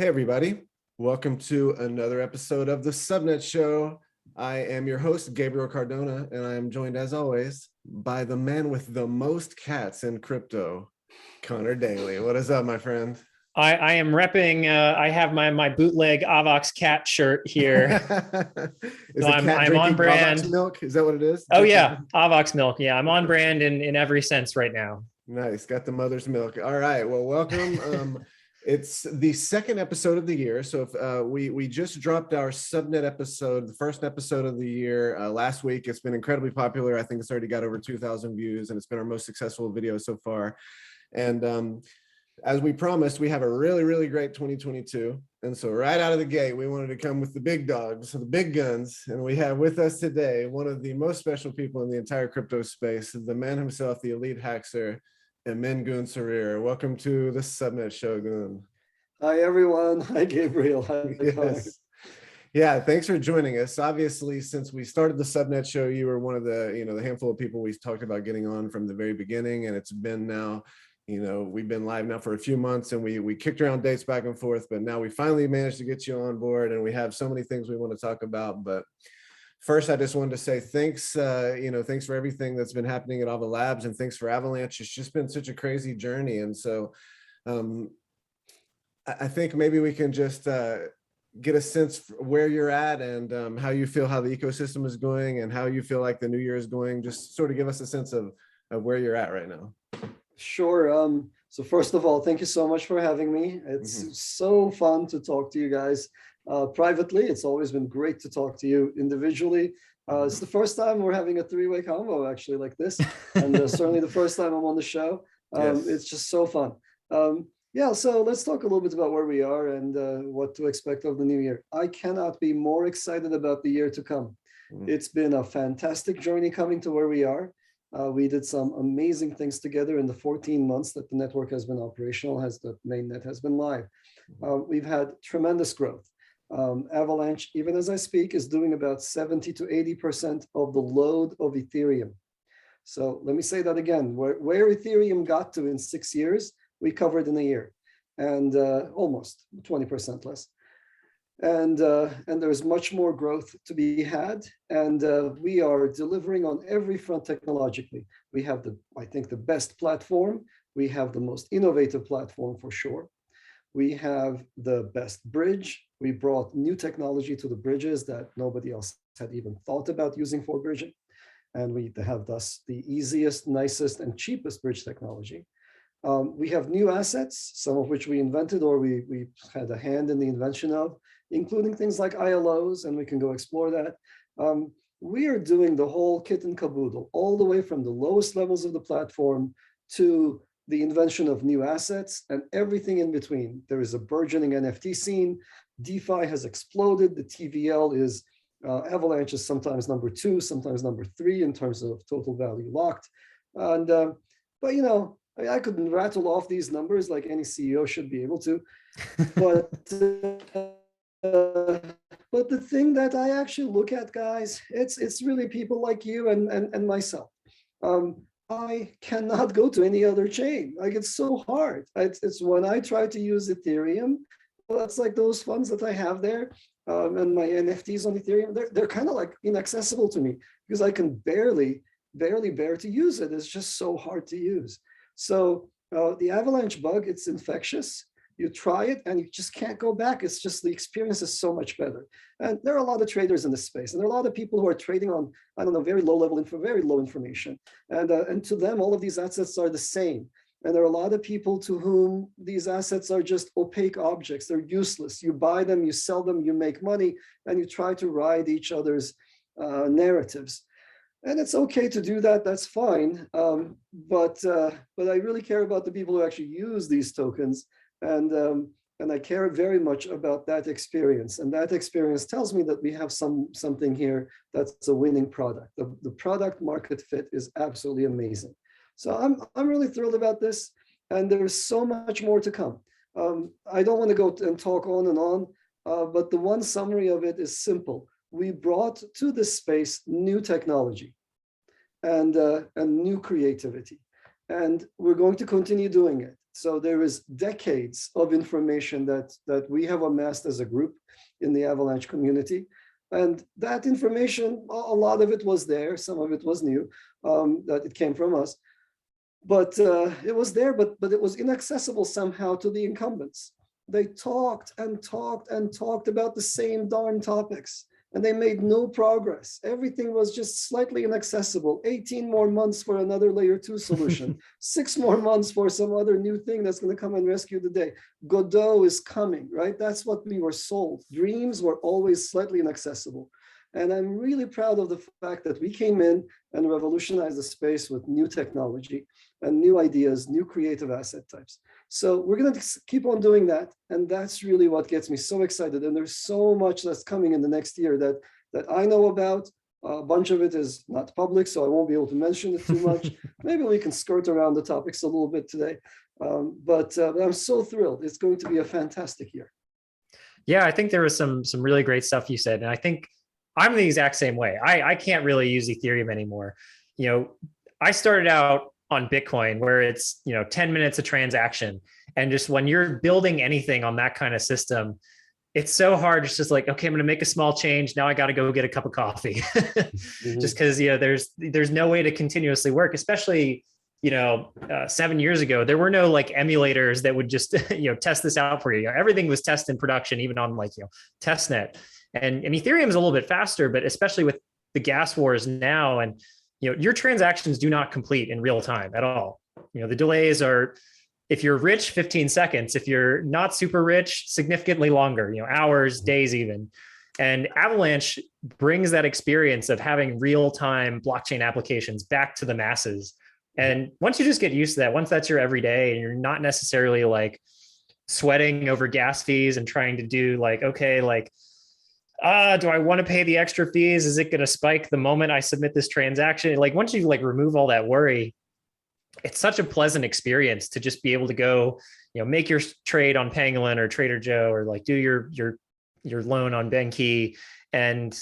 Hey, everybody. Welcome to another episode of the Subnet Show. I am your host, Gabriel Cardona, and I am joined, as always, by the man with the most cats in crypto, Connor Daly. What is up, my friend? I am repping. I have my bootleg Avox cat shirt here. Is So the I'm cat I'm on drinking brand. Avalanche milk? Is that what it is? Oh yeah, Avox milk. Yeah, I'm on brand in every sense right now. Nice. Got the mother's milk. All right. Well, welcome. It's the second episode of the year. So if we just dropped our subnet episode, the first episode of the year last week. It's been incredibly popular. I think it's already got over 2,000 views, and it's been our most successful video so far. And as we promised, we have a really, really great 2022. And so right out of the gate, we wanted to come with the big dogs, the big guns. And we have with us today one of the most special people in the entire crypto space, the man himself, the elite hacker, Emin Gün Sirer. Welcome to the Subnet Show, Gün. Hi, everyone. Hi, Gabriel. Hi, yes. Yeah, thanks for joining us. Obviously, since we started the Subnet Show, you were one of the, the handful of people we talked about getting on from the very beginning. And it's been now, we've been live now for a few months, and we kicked around dates back and forth, but now we finally managed to get you on board, and we have so many things we want to talk about. But first, I just wanted to say thanks, thanks for everything that's been happening at Ava Labs, and thanks for Avalanche. It's just been such a crazy journey. And so I think maybe we can just get a sense where you're at and how you feel, how the ecosystem is going, and how you feel like the new year is going. Just sort of give us a sense of where you're at right now. Sure. So first of all, thank you so much for having me. It's so fun to talk to you guys privately. It's always been great to talk to you individually. It's the first time we're having a three-way convo actually like this, and certainly the first time I'm on the show. Yes. It's just so fun. Yeah, so let's talk a little bit about where we are and what to expect of the new year. I cannot be more excited about the year to come. It's been a fantastic journey coming to where we are. We did some amazing things together in the 14 months that the network has been operational, as the mainnet has been live. We've had tremendous growth. Avalanche, even as I speak, is doing about 70 to 80% of the load of Ethereum. So let me say that again, where Ethereum got to in 6 years, we covered in a year, and almost 20% less. And there's much more growth to be had, and we are delivering on every front technologically. We have I think the best platform. We have the most innovative platform for sure. We have the best bridge. We brought new technology to the bridges that nobody else had even thought about using for bridging, and we have thus the easiest, nicest, and cheapest bridge technology. We have new assets, some of which we invented or we had a hand in the invention of, including things like ILOs, and we can go explore that. We are doing the whole kit and caboodle, all the way from the lowest levels of the platform to the invention of new assets and everything in between. There is a burgeoning NFT scene. DeFi has exploded. The TVL is, Avalanche is sometimes number 2, sometimes number 3 in terms of total value locked. And, but I couldn't rattle off these numbers like any CEO should be able to, but the thing that I actually look at, guys, it's really people like you and myself. I cannot go to any other chain. Like, it's so hard. It's when I try to use Ethereum, well, that's like those funds that I have there, and my NFTs on Ethereum, they're kind of like inaccessible to me because I can barely bear to use it. It's just so hard to use. So the Avalanche bug, it's infectious. You try it and you just can't go back. It's just the experience is so much better. And there are a lot of traders in this space, and there are a lot of people who are trading on, I don't know, very low level info, very low information. And to them, all of these assets are the same. And there are a lot of people to whom these assets are just opaque objects. They're useless. You buy them, you sell them, you make money, and you try to ride each other's narratives. And it's okay to do that, that's fine. But I really care about the people who actually use these tokens. And I care very much about that experience. And that experience tells me that we have something here that's a winning product. The product market fit is absolutely amazing. So I'm really thrilled about this. And there's so much more to come. I don't want to go and talk on and on, but the one summary of it is simple. We brought to this space new technology and new creativity. And we're going to continue doing it. So there is decades of information that we have amassed as a group in the Avalanche community. And that information, a lot of it was there, some of it was new, that it came from us. But it was there, but it was inaccessible somehow to the incumbents. They talked and talked and talked about the same darn topics, and they made no progress. Everything was just slightly inaccessible. 18 more months for another layer 2 solution, 6 more months for some other new thing that's going to come and rescue the day. Godot is coming, right? That's what we were sold. Dreams were always slightly inaccessible. And I'm really proud of the fact that we came in and revolutionized the space with new technology and new ideas, new creative asset types. So we're going to keep on doing that. And that's really what gets me so excited. And there's so much that's coming in the next year that I know about. A bunch of it is not public, so I won't be able to mention it too much. Maybe we can skirt around the topics a little bit today. But I'm so thrilled. It's going to be a fantastic year. Yeah, I think there was some really great stuff you said. And I think I'm the exact same way. I can't really use Ethereum anymore. I started out on Bitcoin where it's, 10 minutes a transaction. And just when you're building anything on that kind of system, it's so hard. It's just like, okay, I'm going to make a small change. Now I got to go get a cup of coffee just because, there's no way to continuously work, especially, 7 years ago, there were no like emulators that would just, test this out for you. Everything was test in production, even on like, testnet. And Ethereum is a little bit faster, but especially with the gas wars now, and your transactions do not complete in real time at all. The delays are, if you're rich, 15 seconds. If you're not super rich, significantly longer, hours, days even. And Avalanche brings that experience of having real-time blockchain applications back to the masses. And once you just get used to that, once that's your everyday, and you're not necessarily like sweating over gas fees and trying to do like, okay, like, do I want to pay the extra fees? Is it going to spike the moment I submit this transaction? Like once you like remove all that worry, it's such a pleasant experience to just be able to go, make your trade on Pangolin or Trader Joe, or like do your loan on BenKey. And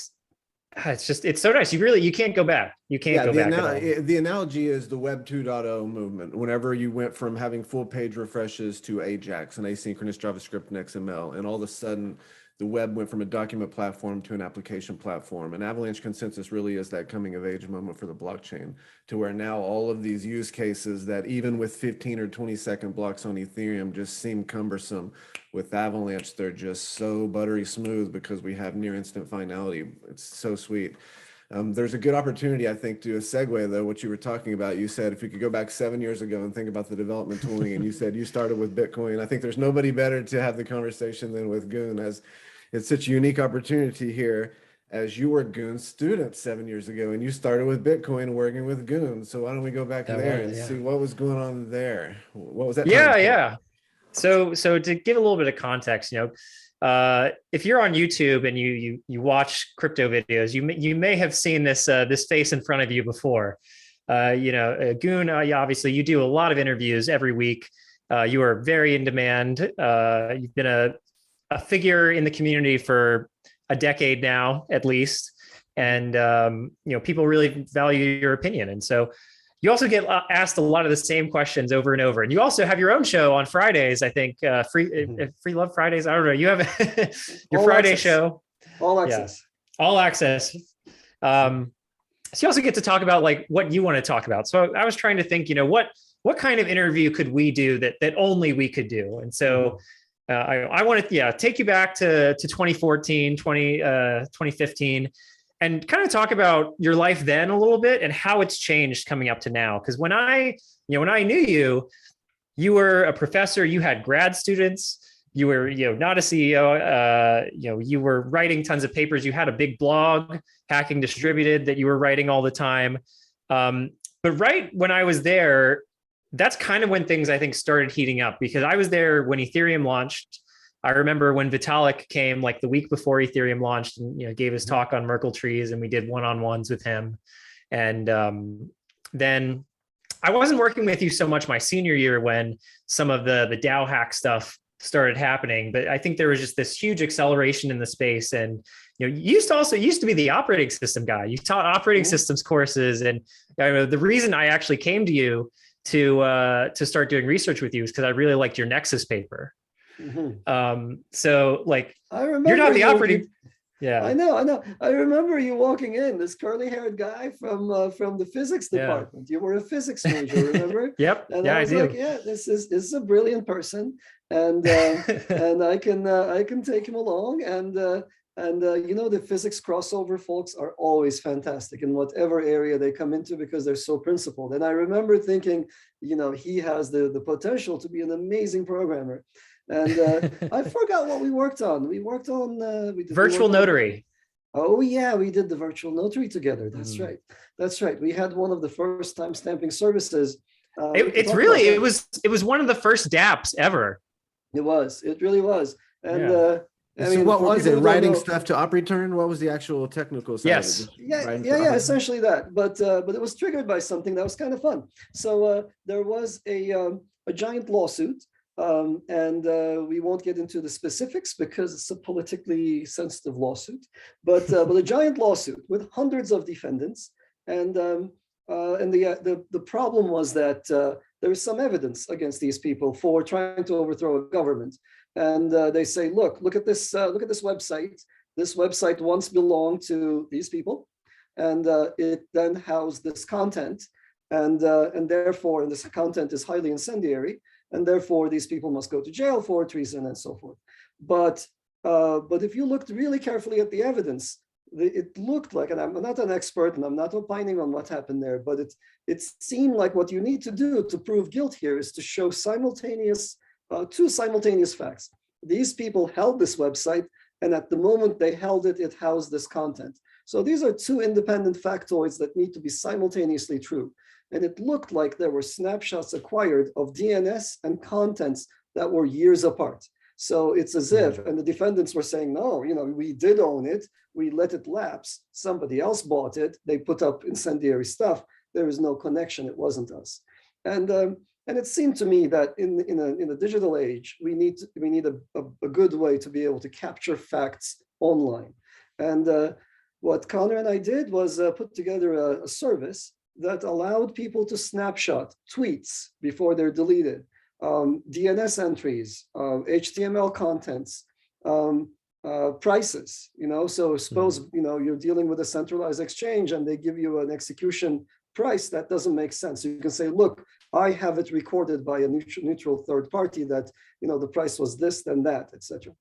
it's so nice. You can't go back. You can't go back at all. The analogy is the Web 2.0 movement. Whenever you went from having full page refreshes to Ajax and asynchronous JavaScript and XML, and all of a sudden the web went from a document platform to an application platform. And Avalanche Consensus really is that coming of age moment for the blockchain, to where now all of these use cases that even with 15 or 20-second blocks on Ethereum just seem cumbersome, with Avalanche, they're just so buttery smooth because we have near instant finality. It's so sweet. There's a good opportunity, I think, to a segue though, what you were talking about. You said if you could go back 7 years ago and think about the development tooling, and you said you started with Bitcoin. I think there's nobody better to have the conversation than with Gün, as it's such a unique opportunity here, as you were Gün's student 7 years ago, and you started with Bitcoin working with Gün. So why don't we go back there and see what was going on there? What was that? Yeah. So to give a little bit of context, if you're on YouTube and you watch crypto videos, you may have seen this face in front of you before. Gün, obviously you do a lot of interviews every week. You are very in demand. You've been a figure in the community for a decade now, at least. And, people really value your opinion. And so you also get asked a lot of the same questions over and over. And you also have your own show on Fridays, I think, Free Love Fridays. I don't know. You have your Friday show. All access. Yeah. All access. So you also get to talk about like what you want to talk about. So I was trying to think, what kind of interview could we do that only we could do? And so I want to, take you back to 2014, 2015, and kind of talk about your life then a little bit and how it's changed coming up to now. Because when I knew you were a professor, you had grad students, you were, not a CEO, you were writing tons of papers, you had a big blog, Hacking Distributed, that you were writing all the time. But right when I was there, that's kind of when things I think started heating up, because I was there when Ethereum launched. I remember when Vitalik came like the week before Ethereum launched and gave his talk on Merkle trees, and we did one-on-ones with him. And then I wasn't working with you so much my senior year when some of the DAO hack stuff started happening, but I think there was just this huge acceleration in the space. And you used to be the operating system guy. You taught operating systems courses, and the reason I actually came to you to start doing research with you is because I really liked your Nexus paper. So like, I remember you're not the you- operating. you- Yeah. I know. I remember you walking in, this curly-haired guy from the physics department. You were a physics major, remember? Yep. And Yeah, I I was do. like, yeah, this is a brilliant person, and I can take him along. And you know, the physics crossover folks are always fantastic in whatever area they come into because they're so principled. And I remember thinking, you know, he has the potential to be an amazing programmer. And I forgot what we worked on. We worked on Virtual notary. Oh yeah, we did the virtual notary together. That's right. That's right. We had one of the first timestamping services. It's really it was one of the first dApps ever. It was. It really was. And I So mean, what for was people it? who don't Writing know- stuff to op return? What was the actual technical side? Yes. Of it? Yeah, essentially that. But it was triggered by something that was kind of fun. So there was a giant lawsuit. And we won't get into the specifics because it's a politically sensitive lawsuit, but a giant lawsuit with hundreds of defendants, and the problem was that there is some evidence against these people for trying to overthrow a government, and they say, look at this website. This website once belonged to these people, and it then housed this content, and therefore this content is highly incendiary. And therefore, these people must go to jail for treason and so forth. But if you looked really carefully at the evidence, it looked like, and I'm not an expert and I'm not opining on what happened there, but it seemed like what you need to do to prove guilt here is to show two simultaneous facts. These people held this website, and at the moment they held it, it housed this content. So these are two independent factoids that need to be simultaneously true. And it looked like there were snapshots acquired of DNS and contents that were years apart. So it's as if, and the defendants were saying, no, you know, we did own it, we let it lapse, somebody else bought it, they put up incendiary stuff, there is no connection, it wasn't us. And it seemed to me that in a digital age, we need a good way to be able to capture facts online. And what Connor and I did was put together a service that allowed people to snapshot tweets before they're deleted, DNS entries, HTML contents, prices, you know, so suppose, you know, you're dealing with a centralized exchange and they give you an execution price that doesn't make sense. So you can say, look, I have it recorded by a neutral third party that, you know, the price was this, then that, etc.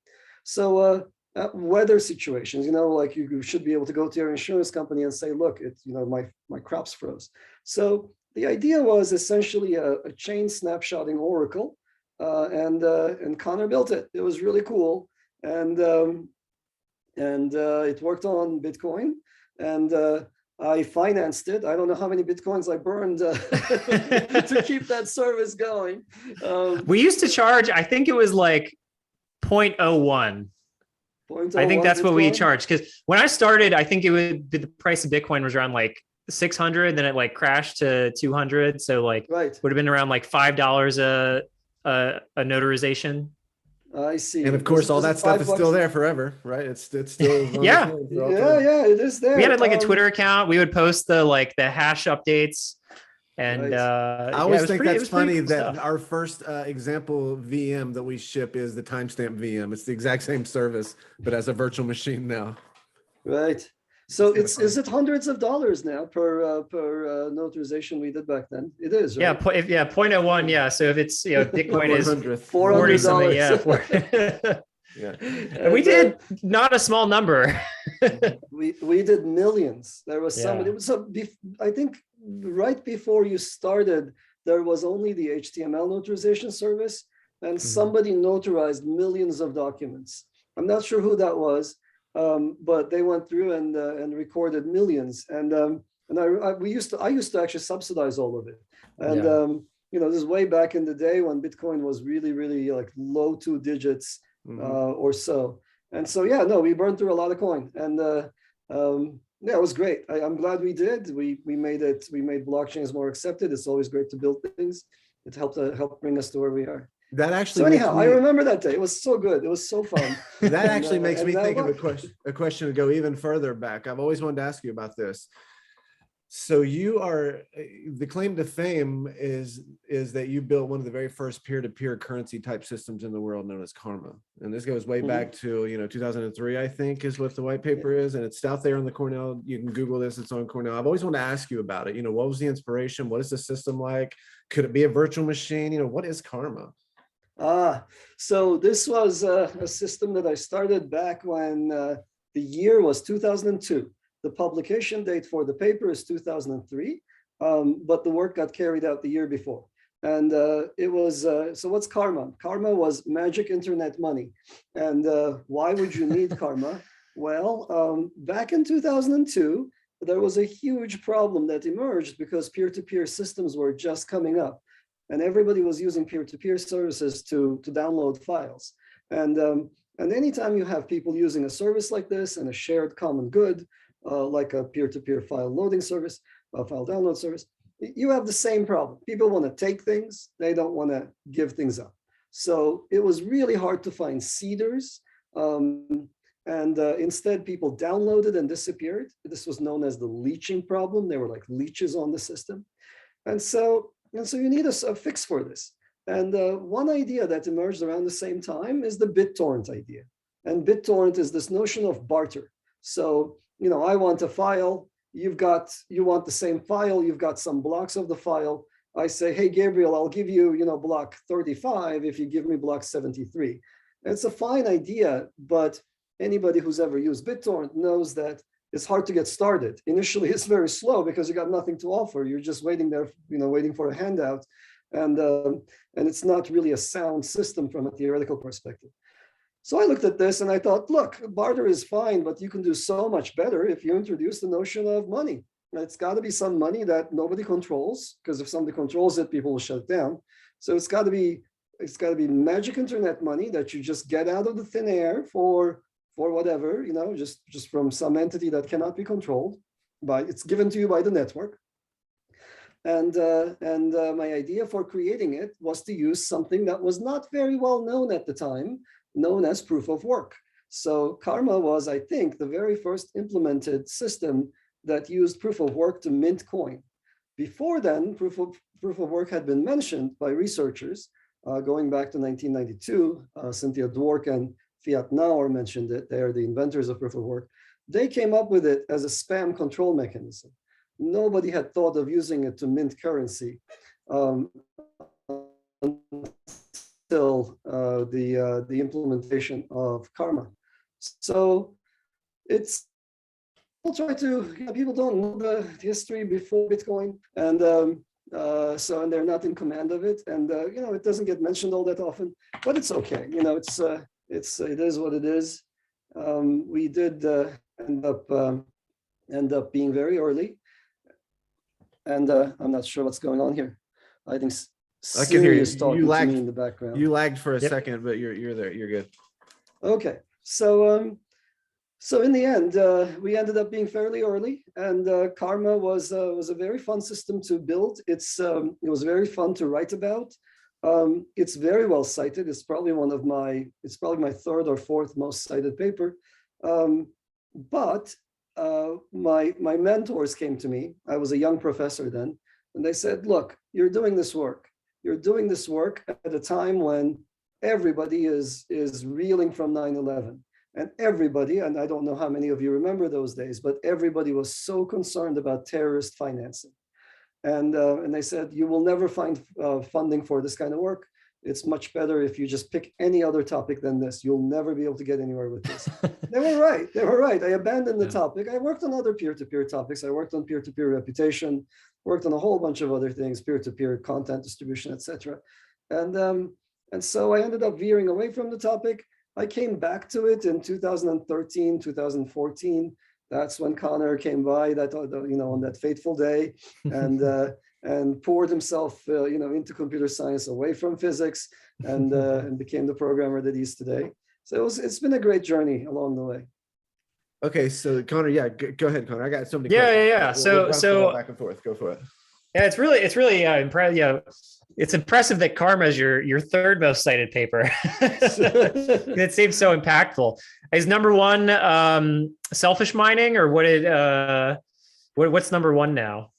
So weather situations, you know, like you should be able to go to your insurance company and say, look, it's, you know, my crops froze. So the idea was essentially a chain snapshotting oracle, and Connor built it. It was really cool, and it worked on Bitcoin, and I financed it. I don't know how many Bitcoins I burned to keep that service going. We used to charge, I think it was like 0.01. I think that's what we charged, because when I started, I think the price of Bitcoin was around like 600, then it like crashed to 200. So like would have been around like $5 a notarization. I see. And of course, all that stuff is still there forever, right? It's still yeah, it is there. We had like a Twitter account. We would post the hash updates. And I always think that's funny that our first example VM that we ship is the timestamp VM. It's the exact same service, but as a virtual machine now. Right. So is it hundreds of dollars now per notarization we did back then? It is, right? Yeah, 0.01. Yeah. So if it's, you know, Bitcoin is $400. Yeah. Yeah. And we did not a small number. we did millions. There was somebody. So I think right before you started, there was only the HTML notarization service, and somebody notarized millions of documents. I'm not sure who that was, but they went through and recorded millions. And I used to actually subsidize all of it. And you know, this is way back in the day when Bitcoin was really, really like low 2 digits. Or so. And so, we burned through a lot of coin, and it was great. I'm glad we did. We made blockchains more accepted. It's always great to build things. It helped bring us to where we are. That actually. So anyhow, I remember that day. It was so good. It was so fun. That actually makes me think of a question to go even further back. I've always wanted to ask you about this. So you are, the claim to fame is that you built one of the very first peer-to-peer currency type systems in the world known as Karma. And this goes way back to 2003, I think, is what the white paper is. And it's out there on the Cornell. You can Google this, it's on Cornell. I've always wanted to ask you about it. What was the inspiration? What is the system like? Could it be a virtual machine? What is Karma? So this was a system that I started back when the year was 2002. The publication date for the paper is 2003, but the work got carried out the year before. And it was, so what's Karma? Karma was magic internet money. And why would you need Karma? Well, back in 2002, there was a huge problem that emerged because peer-to-peer systems were just coming up. And everybody was using peer-to-peer services to download files. And anytime you have people using a service like this and a shared common good, like a peer-to-peer file loading service, a file download service, you have the same problem. People want to take things, they don't want to give things up. So it was really hard to find seeders. Instead, people downloaded and disappeared. This was known as the leeching problem. They were like leeches on the system. And so you need a fix for this. And one idea that emerged around the same time is the BitTorrent idea. And BitTorrent is this notion of barter. So, I want a file, you want the same file, you've got some blocks of the file. I say, hey, Gabriel, I'll give you, block 35 if you give me block 73. It's a fine idea, but anybody who's ever used BitTorrent knows that it's hard to get started. Initially, it's very slow because you got nothing to offer. You're just waiting there, waiting for a handout. And it's not really a sound system from a theoretical perspective. So I looked at this and I thought, look, barter is fine, but you can do so much better if you introduce the notion of money. It's got to be some money that nobody controls, because if somebody controls it, people will shut it down. So it's got to be magic internet money that you just get out of the thin air for whatever, just from some entity that cannot be controlled. It's given to you by the network. And my idea for creating it was to use something that was not very well known at the time, known as proof of work. So Karma was, I think, the very first implemented system that used proof of work to mint coin. Before then, proof of work had been mentioned by researchers going back to 1992. Cynthia Dwork and Fiat Nauer mentioned it. They are the inventors of proof of work. They came up with it as a spam control mechanism. Nobody had thought of using it to mint currency until the implementation of Karma. So people don't know the history before Bitcoin, and and they're not in command of it, and it doesn't get mentioned all that often, but it's okay. It is what it is. We did end up being very early, and I'm not sure what's going on here. I think I can hear you. Talking to me in the background. You lagged for a second, but you're there. You're good. Okay. So in the end, we ended up being fairly early, and Karma was a very fun system to build. It was very fun to write about. It's very well cited. It's probably my third or fourth most cited paper. But my mentors came to me. I was a young professor then, and they said, "Look, you're doing this work. You're doing this work at a time when everybody is reeling from 9/11, and everybody, and I don't know how many of you remember those days, but everybody was so concerned about terrorist financing, and they said you will never find funding for this kind of work. It's much better if you just pick any other topic than this. You'll never be able to get anywhere with this." They were right. They were right. I abandoned the topic. I worked on other peer-to-peer topics. I worked on peer-to-peer reputation, worked on a whole bunch of other things, peer-to-peer content distribution, etc. And so I ended up veering away from the topic. I came back to it in 2013, 2014. That's when Connor came by on that fateful day, and poured himself into computer science away from physics, and became the programmer that he is today. So it's been a great journey along the way. Okay, so Connor, go ahead, Connor. I got so many questions. So back and forth. Go for it. Yeah, it's really impressive. Yeah, it's impressive that Karma is your third most cited paper. It seems so impactful. Is number one selfish mining, or what did What's number one now?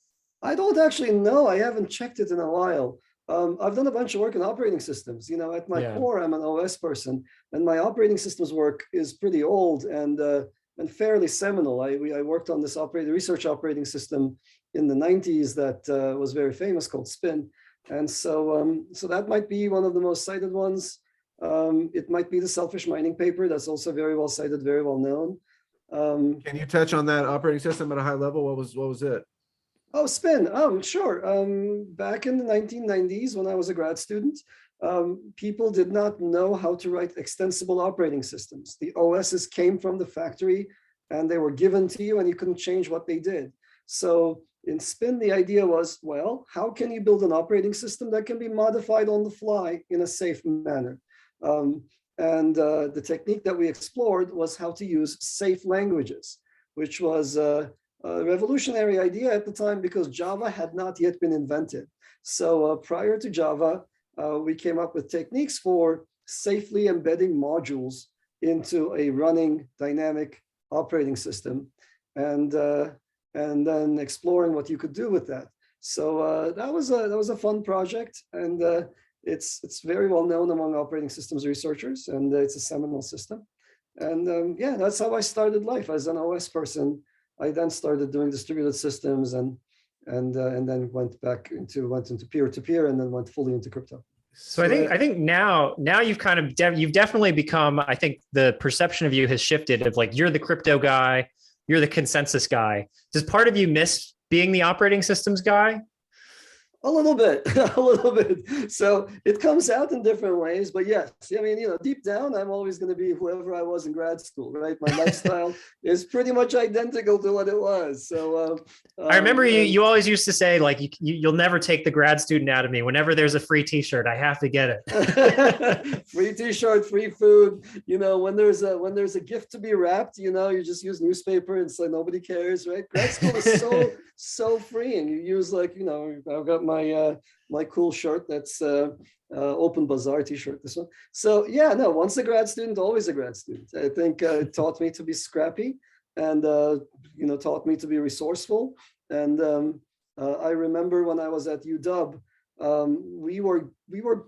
I don't actually know. I haven't checked it in a while. I've done a bunch of work in operating systems. At my core, I'm an OS person, and my operating systems work is pretty old and fairly seminal. I worked on this research operating system in the 90s that was very famous, called Spin. And so that might be one of the most cited ones. It might be the selfish mining paper. That's also very well cited, very well known. Can you touch on that operating system at a high level? What was it? Oh, Spin. Oh, sure. Back in the 1990s, when I was a grad student, people did not know how to write extensible operating systems. The OSs came from the factory and they were given to you and you couldn't change what they did. So in Spin, the idea was, well, how can you build an operating system that can be modified on the fly in a safe manner? The technique that we explored was how to use safe languages, which was a revolutionary idea at the time because Java had not yet been invented. So prior to Java, we came up with techniques for safely embedding modules into a running dynamic operating system, and then exploring what you could do with that. So that was a fun project, and it's very well known among operating systems researchers, and it's a seminal system. And yeah, that's how I started life as an OS person. I then started doing distributed systems and then went into peer-to-peer and then went fully into crypto. So I think now you've kind of you've definitely become, I think the perception of you has shifted of like, you're the crypto guy, you're the consensus guy. Does part of you miss being the operating systems guy? A little bit, a little bit. So it comes out in different ways, but yes, I mean, deep down, I'm always going to be whoever I was in grad school, right? My lifestyle is pretty much identical to what it was. So I remember you always used to say, like, you'll never take the grad student out of me. Whenever there's a free T-shirt, I have to get it. Free T-shirt, free food. When there's a gift to be wrapped, you just use newspaper and so nobody cares, right? Grad school is so freeing. You use I've got my cool shirt that's Open Bazaar T-shirt, this one. So yeah, no, once a grad student, always a grad student. I think it taught me to be scrappy and taught me to be resourceful. And I remember when I was at UW, we were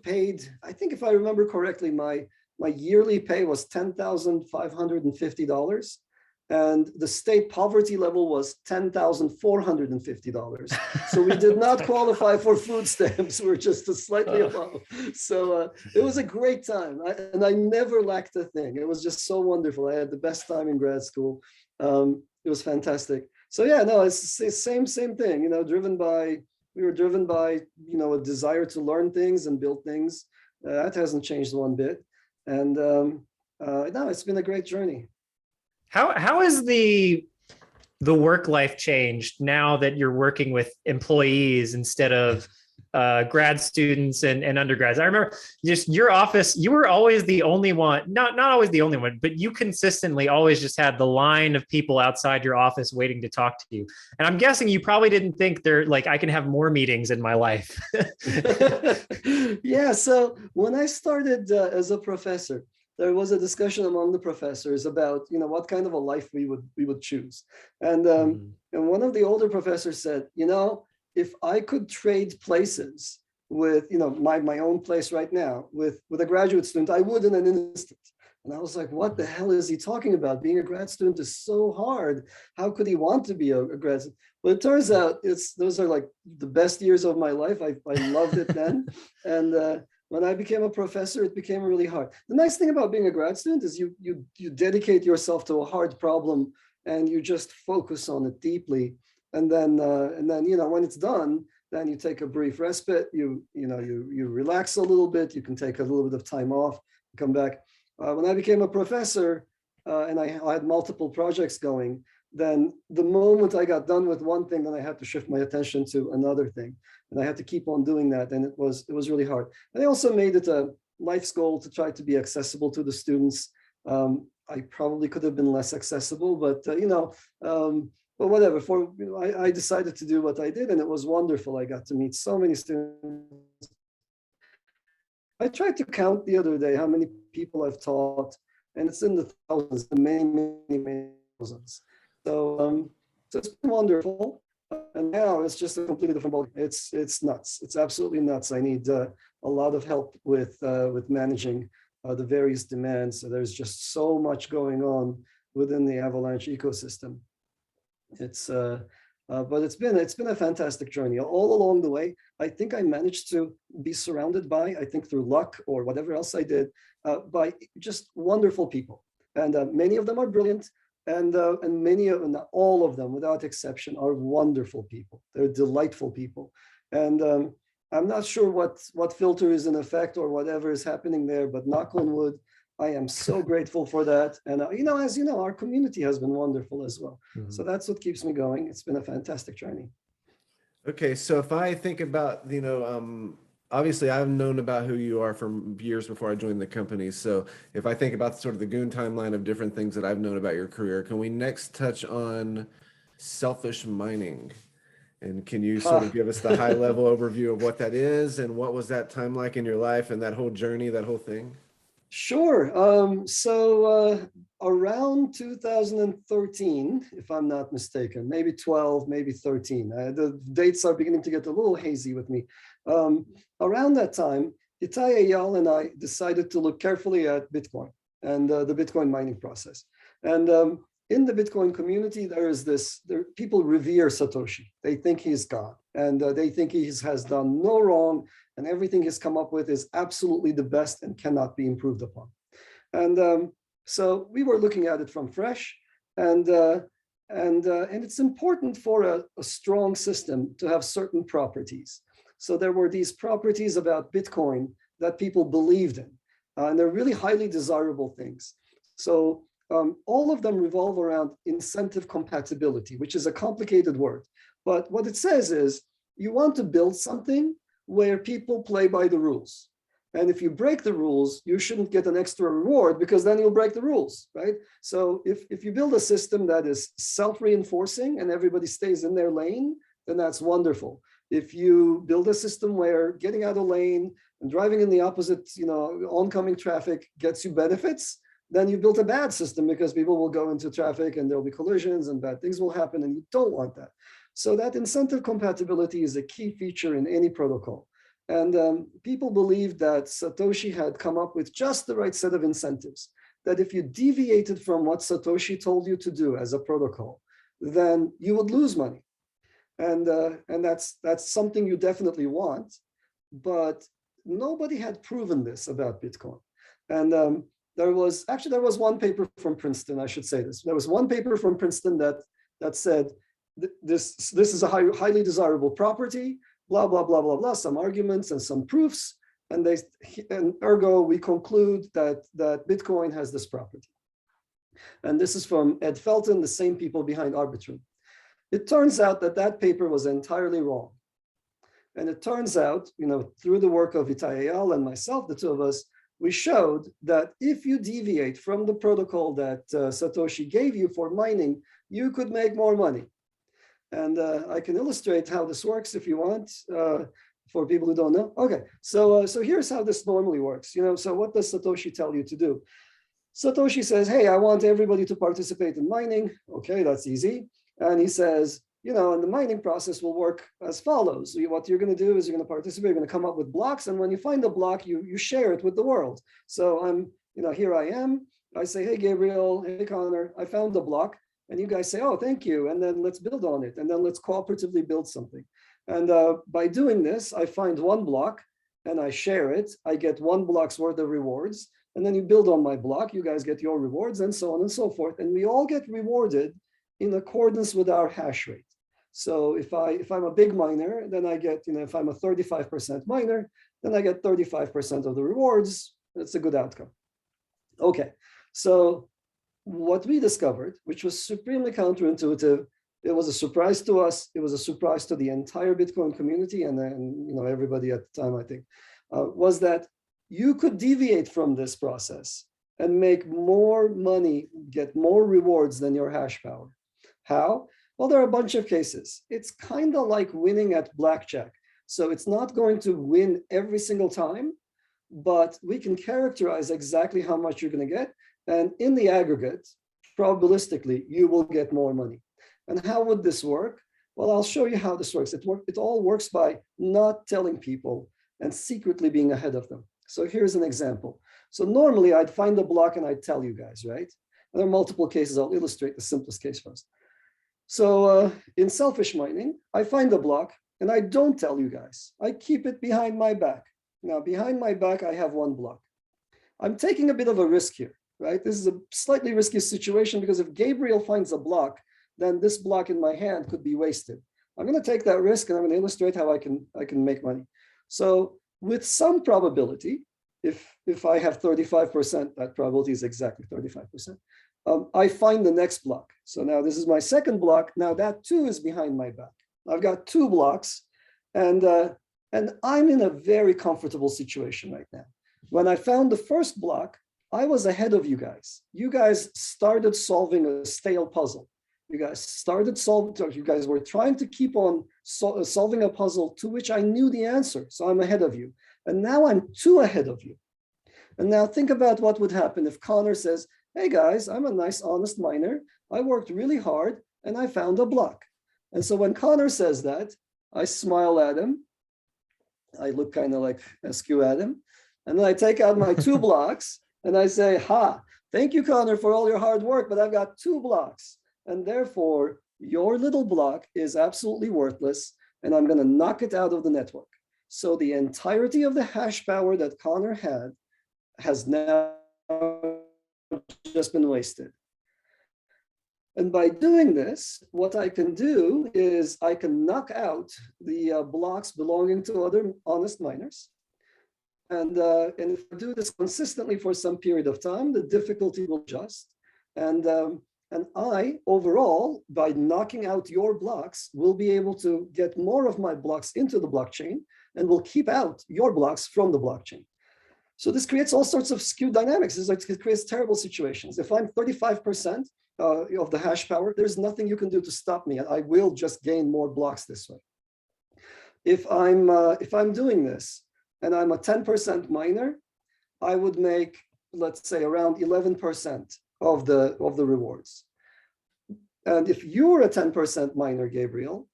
paid, I think if I remember correctly, my yearly pay was $10,550. And the state poverty level was $10,450. So we did not qualify for food stamps. We're just slightly above. So it was a great time. And I never lacked a thing. It was just so wonderful. I had the best time in grad school. It was fantastic. So yeah, no, it's the same thing, we were driven by, a desire to learn things and build things. That hasn't changed one bit. And no, it's been a great journey. How has the work life changed now that you're working with employees instead of grad students and undergrads? I remember just your office, you were always the only one, not always the only one, but you consistently always just had the line of people outside your office waiting to talk to you. And I'm guessing you probably didn't think I can have more meetings in my life. Yeah, so when I started as a professor, there was a discussion among the professors about, what kind of a life we would choose. And one of the older professors said, if I could trade places with, my own place right now with a graduate student, I would in an instant. And I was like, what the hell is he talking about? Being a grad student is so hard. How could he want to be a grad student? Well, it turns out those are like the best years of my life. I loved it then. And when I became a professor, it became really hard. The nice thing about being a grad student is you dedicate yourself to a hard problem and you just focus on it deeply. And then when it's done, then you take a brief respite. You relax a little bit. You can take a little bit of time off, come back. When I became a professor and I had multiple projects going, then the moment I got done with one thing, then I had to shift my attention to another thing. And I had to keep on doing that. And it was really hard. And I also made it a life's goal to try to be accessible to the students. I probably could have been less accessible, but but whatever. I decided to do what I did, and it was wonderful. I got to meet so many students. I tried to count the other day how many people I've taught, and it's in the thousands, many thousands. So So it's been wonderful. And now it's just a completely different ballgame. It's nuts. It's absolutely nuts. I need a lot of help with managing the various demands. So there's just so much going on within the Avalanche ecosystem. But it's been a fantastic journey all along the way. I think I managed to be surrounded by, I think through luck or whatever else I did, by just wonderful people, and many of them are brilliant. And many of them, all of them, without exception, are wonderful people. They're delightful people. And I'm not sure what filter is in effect or whatever is happening there, but knock on wood, I am so grateful for that. And as you know, our community has been wonderful as well. Mm-hmm. So that's what keeps me going. It's been a fantastic journey. Okay, so if I think about, obviously I've known about who you are from years before I joined the company. So if I think about sort of the Goon timeline of different things that I've known about your career, can we next touch on selfish mining? And can you sort of give us the high level overview of what that is and what was that time like in your life and that whole journey, that whole thing? Sure. So around 2013, if I'm not mistaken, maybe 12, maybe 13. The dates are beginning to get a little hazy with me. Around that time, Itai Eyal and I decided to look carefully at Bitcoin and the Bitcoin mining process. And in the Bitcoin community, people revere Satoshi. They think he's God, and they think he has done no wrong, and everything he's come up with is absolutely the best and cannot be improved upon. And so we were looking at it from fresh, and it's important for a strong system to have certain properties. So there were these properties about Bitcoin that people believed in, and they're really highly desirable things. So all of them revolve around incentive compatibility, which is a complicated word. But what it says is you want to build something where people play by the rules. And if you break the rules, you shouldn't get an extra reward because then you'll break the rules, right? So if you build a system that is self-reinforcing and everybody stays in their lane, then that's wonderful. If you build a system where getting out of lane and driving in the opposite, oncoming traffic gets you benefits, then you built a bad system because people will go into traffic and there'll be collisions and bad things will happen, and you don't want that. So that incentive compatibility is a key feature in any protocol. And people believed that Satoshi had come up with just the right set of incentives, that if you deviated from what Satoshi told you to do as a protocol, then you would lose money. And that's something you definitely want, but nobody had proven this about Bitcoin. And there was one paper from Princeton, I should say this. There was one paper from Princeton that said, this is a highly desirable property, blah, blah, blah, blah, blah, some arguments and some proofs. And ergo, we conclude that Bitcoin has this property. And this is from Ed Felten, the same people behind Arbitrum. It turns out that paper was entirely wrong. And it turns out, through the work of Itai Eyal and myself, the two of us, we showed that if you deviate from the protocol that Satoshi gave you for mining, you could make more money. And I can illustrate how this works if you want, for people who don't know. Okay, so here's how this normally works. So what does Satoshi tell you to do? Satoshi says, hey, I want everybody to participate in mining. Okay, that's easy. And he says, and the mining process will work as follows. So what you're going to do is you're going to participate, you're going to come up with blocks. And when you find a block, you share it with the world. So here I am. I say, hey, Gabriel, hey, Connor, I found a block. And you guys say, oh, thank you. And then let's build on it. And then let's cooperatively build something. And by doing this, I find one block and I share it. I get one block's worth of rewards. And then you build on my block. You guys get your rewards and so on and so forth. And we all get rewarded in accordance with our hash rate. So if I'm a big miner, then I get, if I'm a 35% miner, then I get 35% of the rewards. That's a good outcome. Okay, so what we discovered, which was supremely counterintuitive, it was a surprise to us. It was a surprise to the entire Bitcoin community and everybody at the time, I think, was that you could deviate from this process and make more money, get more rewards than your hash power. How? Well, there are a bunch of cases. It's kind of like winning at blackjack. So it's not going to win every single time, but we can characterize exactly how much you're going to get. And in the aggregate, probabilistically, you will get more money. And how would this work? Well, I'll show you how this works. It all works by not telling people and secretly being ahead of them. So here's an example. So normally I'd find a block and I'd tell you guys, right? And there are multiple cases. I'll illustrate the simplest case first. So in selfish mining, I find a block and I don't tell you guys. I keep it behind my back. Now, behind my back, I have one block. I'm taking a bit of a risk here, right? This is a slightly risky situation because if Gabriel finds a block, then this block in my hand could be wasted. I'm going to take that risk and I'm going to illustrate how I can make money. So with some probability, if I have 35%, that probability is exactly 35%. I find the next block. So now this is my second block. Now that too is behind my back. I've got two blocks, and I'm in a very comfortable situation right now. When I found the first block, I was ahead of you guys. You guys started solving a stale puzzle. You guys were trying to keep on solving a puzzle to which I knew the answer. So I'm ahead of you. And now I'm two ahead of you. And now think about what would happen if Connor says, hey guys, I'm a nice, honest miner. I worked really hard and I found a block. And so when Connor says that, I smile at him. I look kind of like askew at him. And then I take out my two blocks and I say, ha, thank you, Connor, for all your hard work, but I've got two blocks. And therefore, your little block is absolutely worthless, and I'm going to knock it out of the network. So the entirety of the hash power that Connor had has now just been wasted. And by doing this, what I can do is I can knock out the blocks belonging to other honest miners. And if I do this consistently for some period of time, the difficulty will adjust. And I, overall, by knocking out your blocks, will be able to get more of my blocks into the blockchain and will keep out your blocks from the blockchain. So this creates all sorts of skewed dynamics. It creates terrible situations. If I'm 35% of the hash power, there's nothing you can do to stop me. I will just gain more blocks this way. If I'm doing this and I'm a 10% miner, I would make, let's say, around 11% of the rewards. And if you're a 10% miner, Gabriel,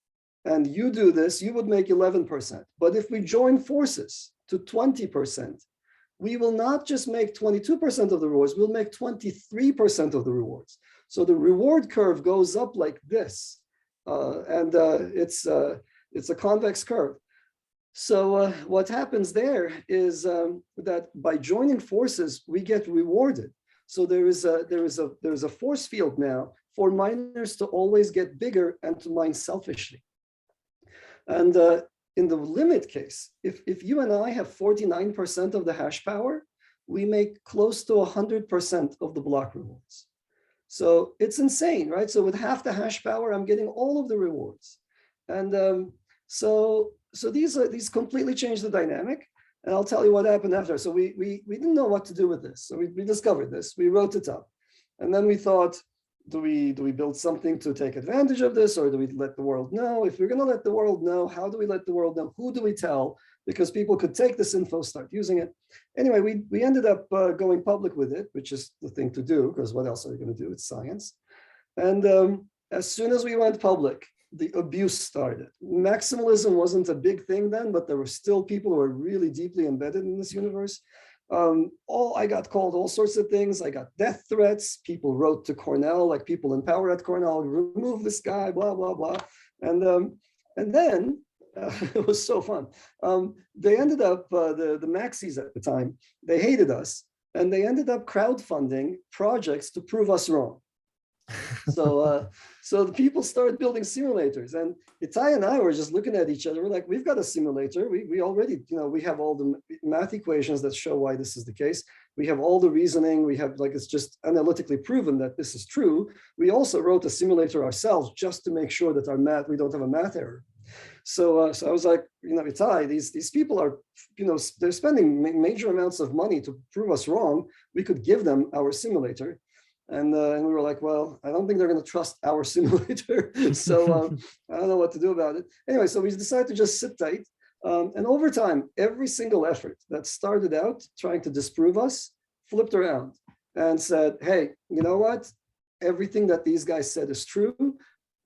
and you do this, you would make 11%. But if we join forces to 20%, we will not just make 22% of the rewards, we'll make 23% of the rewards. So the reward curve goes up like this. It's a convex curve. So what happens there is that by joining forces, we get rewarded. So there is a force field now for miners to always get bigger and to mine selfishly. And in the limit case, if you and I have 49% of the hash power, we make close to 100% of the block rewards. So it's insane, right? So with half the hash power, I'm getting all of the rewards. And so these completely change the dynamic. And I'll tell you what happened after. So we didn't know what to do with this. So we discovered this, we wrote it up. And then we thought, do we build something to take advantage of this, or do we let the world know? If we're going to let the world know, how do we let the world know? Who do we tell? Because people could take this info, start using it. Anyway, we ended up going public with it, which is the thing to do, because what else are we going to do? It's science. And as soon as we went public, the abuse started. Maximalism wasn't a big thing then, but there were still people who were really deeply embedded in this universe. I got called all sorts of things. I got death threats. People wrote to Cornell, like people in power at Cornell, remove this guy, blah, blah, blah. And then it was so fun. They ended up, the maxis at the time, they hated us, and they ended up crowdfunding projects to prove us wrong. So the people started building simulators, and Itai and I were just looking at each other. We're like, we've got a simulator. We already, we have all the math equations that show why this is the case. We have all the reasoning. We have, like, it's just analytically proven that this is true. We also wrote a simulator ourselves just to make sure that we don't have a math error. So I was like, Itai, these people are, they're spending major amounts of money to prove us wrong. We could give them our simulator. And we were like, well, I don't think they're going to trust our simulator. So I don't know what to do about it. Anyway, so we decided to just sit tight. And over time, every single effort that started out trying to disprove us flipped around and said, hey, you know what? Everything that these guys said is true.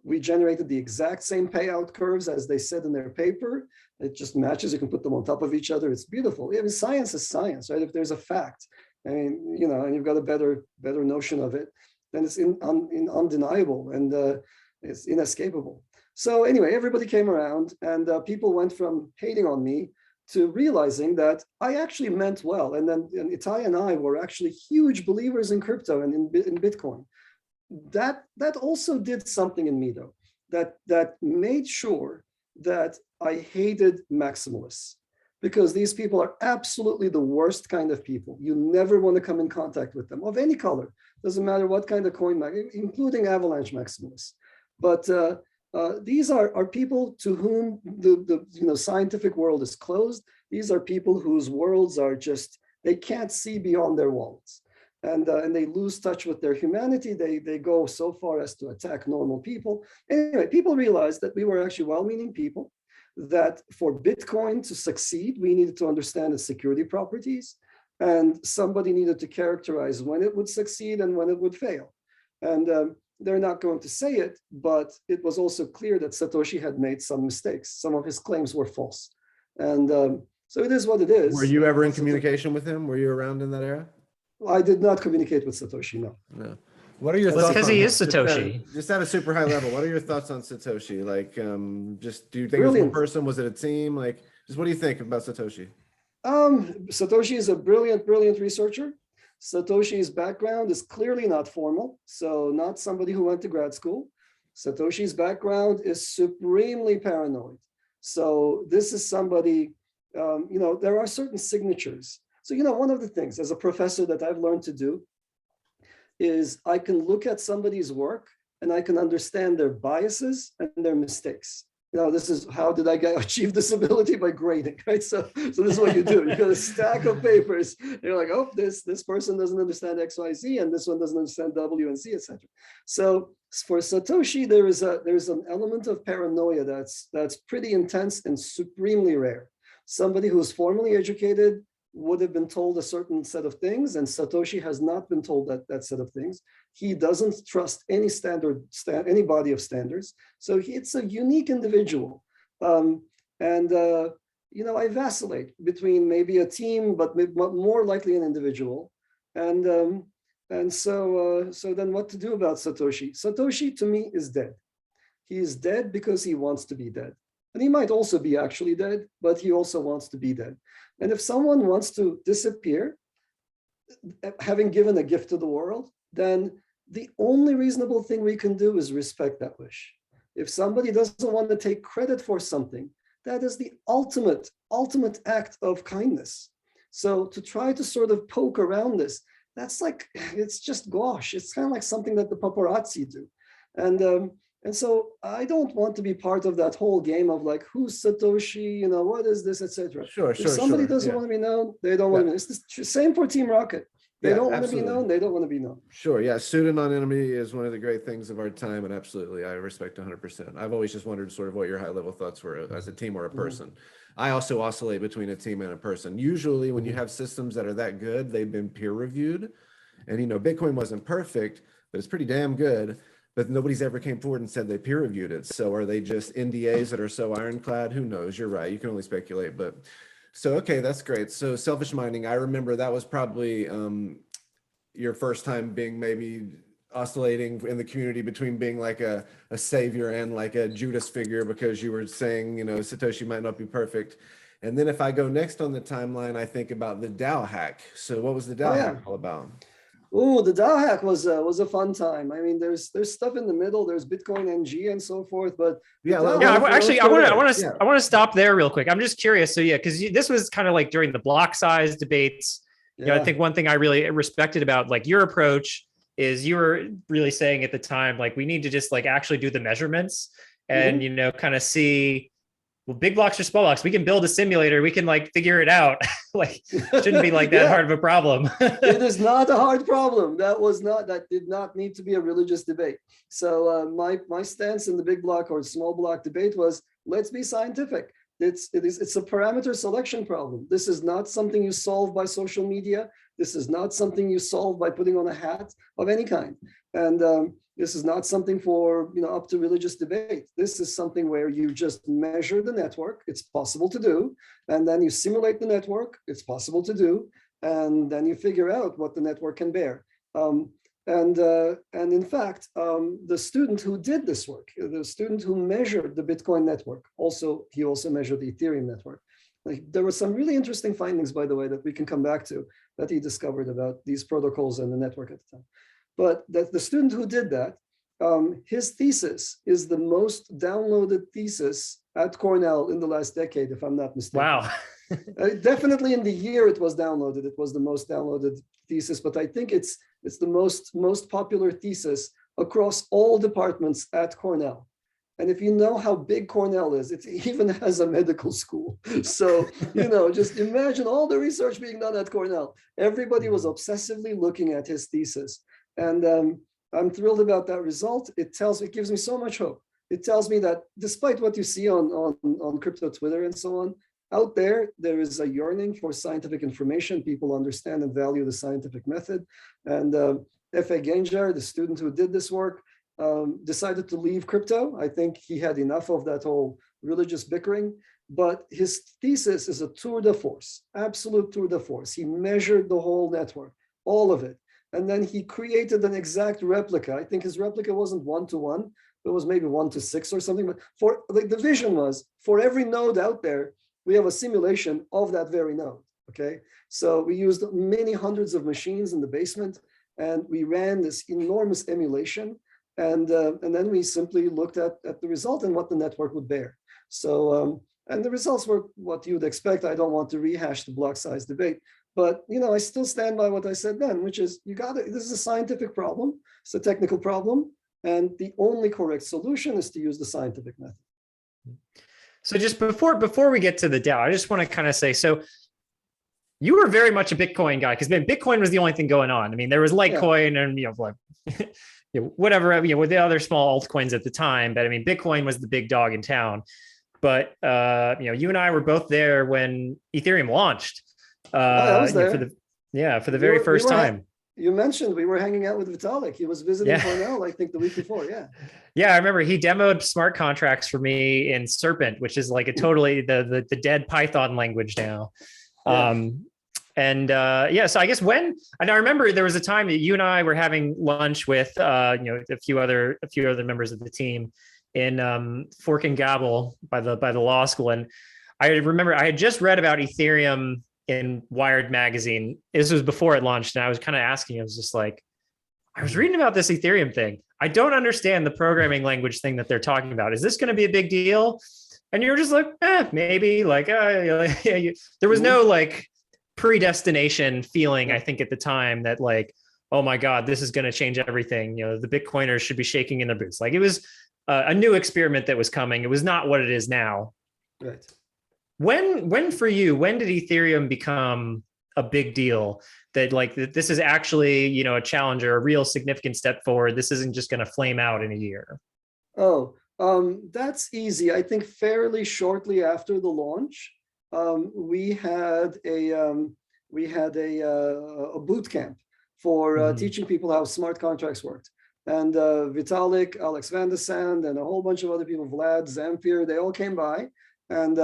We generated the exact same payout curves as they said in their paper. It just matches. You can put them on top of each other. It's beautiful. I mean, science is science, right? If there's a fact, I mean, you know, and you've got a better notion of it, then it's undeniable and it's inescapable. So anyway, everybody came around, and people went from hating on me to realizing that I actually meant well. And then Itai and I were actually huge believers in crypto and in Bitcoin. That also did something in me, though, that made sure that I hated maximalists, because these people are absolutely the worst kind of people. You never want to come in contact with them, of any color. Doesn't matter what kind of coin, including Avalanche maximalists. But these are people to whom the scientific world is closed. These are people whose worlds are just, they can't see beyond their wallets. And they lose touch with their humanity. They go so far as to attack normal people. Anyway, people realized that we were actually well-meaning people, that for Bitcoin to succeed, we needed to understand its security properties, and somebody needed to characterize when it would succeed and when it would fail. And they're not going to say it, but it was also clear that Satoshi had made some mistakes. Some of his claims were false. And so it is what it is. Were you ever in communication with him? Were you around in that era? I did not communicate with Satoshi, no. No. What are your That's thoughts? because he is Satoshi. Just at a super high level, what are your thoughts on Satoshi? Like, just do you think it was Brilliant. one person? Was it a team? Like, just what do you think about Satoshi? Satoshi is a brilliant researcher. Satoshi's background is clearly not formal, so not somebody who went to grad school. Satoshi's background is supremely paranoid. So this is somebody, there are certain signatures. So, one of the things as a professor that I've learned to do is I can look at somebody's work and I can understand their biases and their mistakes. This is how did I achieve this ability? By grading, right? So this is what you do. You got a stack of papers. You're like, oh, this person doesn't understand X, Y, Z, and this one doesn't understand W and Z, etc. So for Satoshi, there's an element of paranoia that's pretty intense and supremely rare. Somebody who's formally educated would have been told a certain set of things, and Satoshi has not been told that set of things. He doesn't trust any any body of standards. So it's a unique individual. I vacillate between maybe a team, but more likely an individual. So then what to do about Satoshi? Satoshi to me is dead. He is dead because he wants to be dead. And he might also be actually dead, but he also wants to be dead. And if someone wants to disappear, having given a gift to the world, then the only reasonable thing we can do is respect that wish. If somebody doesn't want to take credit for something, that is the ultimate act of kindness. So to try to sort of poke around this, that's like, it's just gauche. It's kind of like something that the paparazzi do. And so I don't want to be part of that whole game of like, who's Satoshi, what is this, etc. Sure. If somebody doesn't want to be known, they don't want to be known. It's the same for Team Rocket. They don't want to be known, they don't want to be known. Sure, yeah, pseudonymity is one of the great things of our time, and absolutely, I respect 100%. I've always just wondered sort of what your high-level thoughts were as a team or a person. I also oscillate between a team and a person. Usually, when you have systems that are that good, they've been peer-reviewed, and Bitcoin wasn't perfect, but it's pretty damn good. But nobody's ever came forward and said they peer reviewed it. So are they just NDAs that are so ironclad? Who knows? You're right. You can only speculate. But so, okay, that's great. So selfish mining, I remember that was probably your first time being maybe oscillating in the community between being like a savior and like a Judas figure, because you were saying, Satoshi might not be perfect. And then if I go next on the timeline, I think about the DAO hack. So what was the DAO hack all about? Oh, the DAO hack was a fun time. I mean, there's stuff in the middle. There's Bitcoin NG and so forth. But I want to stop there real quick. I'm just curious. So because this was kind of like during the block size debates. I think one thing I really respected about like your approach is you were really saying at the time, like, we need to just like actually do the measurements and kind of see. Well, big blocks or small blocks, we can build a simulator. We can like figure it out. Like, shouldn't be like that hard of a problem. It is not a hard problem. That did not need to be a religious debate. So my stance in the big block or small block debate was, let's be scientific. It's a parameter selection problem. This is not something you solve by social media. This is not something you solve by putting on a hat of any kind. And this is not something for, up to religious debate. This is something where you just measure the network. It's possible to do. And then you simulate the network. It's possible to do. And then you figure out what the network can bear. And in fact, the student who did this work, the student who measured the Bitcoin network, he also measured the Ethereum network. There were some really interesting findings, by the way, that we can come back to, that he discovered about these protocols and the network at the time. But the student who did that, his thesis is the most downloaded thesis at Cornell in the last decade, if I'm not mistaken. Wow. Definitely in the year it was downloaded, it was the most downloaded thesis, but I think it's the most popular thesis across all departments at Cornell. And if you know how big Cornell is, it even has a medical school. So, just imagine all the research being done at Cornell. Everybody was obsessively looking at his thesis. And I'm thrilled about that result. It gives me so much hope. It tells me that despite what you see on crypto Twitter and so on, out there is a yearning for scientific information. People understand and value the scientific method. And Efe Gencer, the student who did this work, decided to leave crypto. I think he had enough of that whole religious bickering, but his thesis is a tour de force, absolute tour de force. He measured the whole network, all of it. And then he created an exact replica. I think his replica wasn't 1-to-1, it was maybe 1-to-6 or something. But the vision was, for every node out there, we have a simulation of that very node, okay? So we used many hundreds of machines in the basement, and we ran this enormous emulation, and then we simply looked at the result and what the network would bear. So, and the results were what you would expect. I don't want to rehash the block size debate, but I still stand by what I said then, which is this is a scientific problem, it's a technical problem, and the only correct solution is to use the scientific method. So just before we get to the DAO, I just want to kind of say, so you were very much a Bitcoin guy, because Bitcoin was the only thing going on. I mean, there was Litecoin and whatever, with the other small altcoins at the time, but I mean, Bitcoin was the big dog in town. But you and I were both there when Ethereum launched. I was there. For the very first time. You mentioned we were hanging out with Vitalik. He was visiting Cornell, I think, the week before. Yeah. Yeah, I remember he demoed smart contracts for me in Serpent, which is like a totally the dead Python language now. Yeah. So I guess I remember there was a time that you and I were having lunch with a few other members of the team in Fork and Gabble by the law school, and I remember I had just read about Ethereum in Wired magazine. This was before it launched, and I was kind of asking, I was just like, I was reading about this Ethereum thing. I don't understand the programming language thing that they're talking about. Is this going to be a big deal? And you were just like, maybe. There was no predestination feeling, I think, at the time that oh my God, this is going to change everything. The Bitcoiners should be shaking in their boots. It was a new experiment that was coming. It was not what it is now. Right. When for you, when did Ethereum become a big deal that this is actually, a challenge or a real significant step forward? This isn't just going to flame out in a year. That's easy. I think fairly shortly after the launch, we had a boot camp for teaching people how smart contracts worked. And Vitalik, Alex Van de Sande, and a whole bunch of other people, Vlad, Zamfir, they all came by. And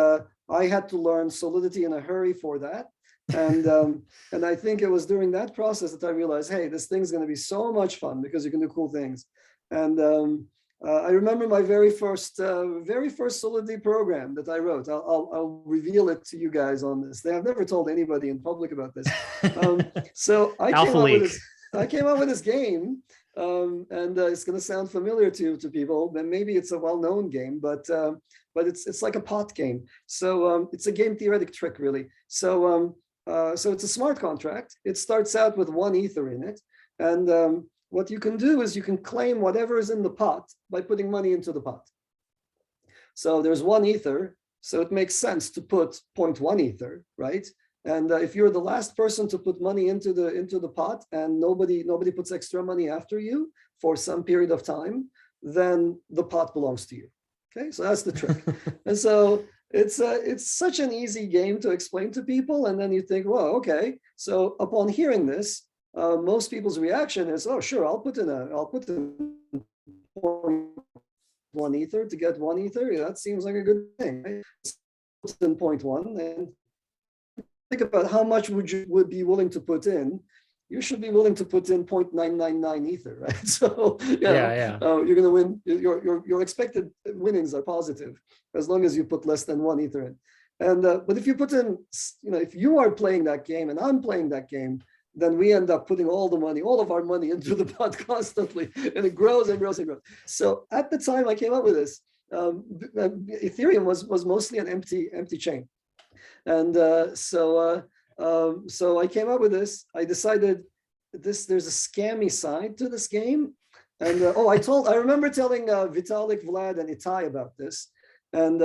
I had to learn Solidity in a hurry for that. And I think it was during that process that I realized, hey, this thing's going to be so much fun because you can do cool things. And I remember my very first Solidity program that I wrote. I'll reveal it to you guys on this. I've never told anybody in public about this. So I came up with this game. And it's going to sound familiar to people. Maybe it's a well-known game, but it's like a pot game. So it's a game theoretic trick, really. So it's a smart contract. It starts out with 1 Ether in it, and what you can do is you can claim whatever is in the pot by putting money into the pot. So there's 1 Ether, so it makes sense to put 0.1 Ether, right? And if you're the last person to put money into the pot, and nobody puts extra money after you for some period of time, then the pot belongs to you. Okay, so that's the trick. And so it's such an easy game to explain to people, and then you think, well, okay. So upon hearing this, most people's reaction is, oh, sure, I'll put in 0.1 ether to get 1 ether. Yeah, that seems like a good thing. Right? In 0.1, and think about how much would be willing to put in. You should be willing to put in 0.999 ether, right? So Yeah. you're going to win. Your expected winnings are positive as long as you put less than 1 ether in. And but if you put in, if you are playing that game and I'm playing that game, then we end up putting all of our money into the pot constantly, and it grows and grows and grows. So at the time I came up with this, Ethereum was mostly an empty chain, and so I came up with this. I decided there's a scammy side to this game, and I remember telling Vitalik, Vlad, and Itai about this, and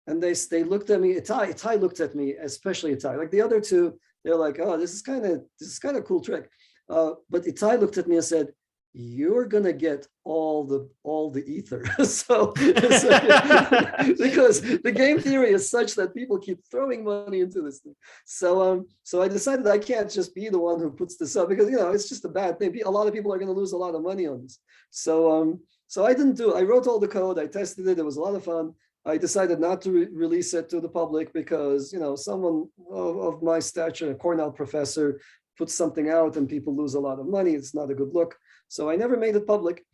they looked at me. Itai looked at me, especially Itai. Like the other two, they're like, oh, this is kind of cool trick. But Itai looked at me and said, you're gonna get all the ether. so because the game theory is such that people keep throwing money into this thing. So I decided I can't just be the one who puts this up, because it's just a bad thing. A lot of people are going to lose a lot of money on this. So I didn't do it. I wrote all the code, I tested it, it was a lot of fun. I decided not to release it to the public because someone of my stature, a Cornell professor, puts something out and people lose a lot of money. It's not a good look. So I never made it public.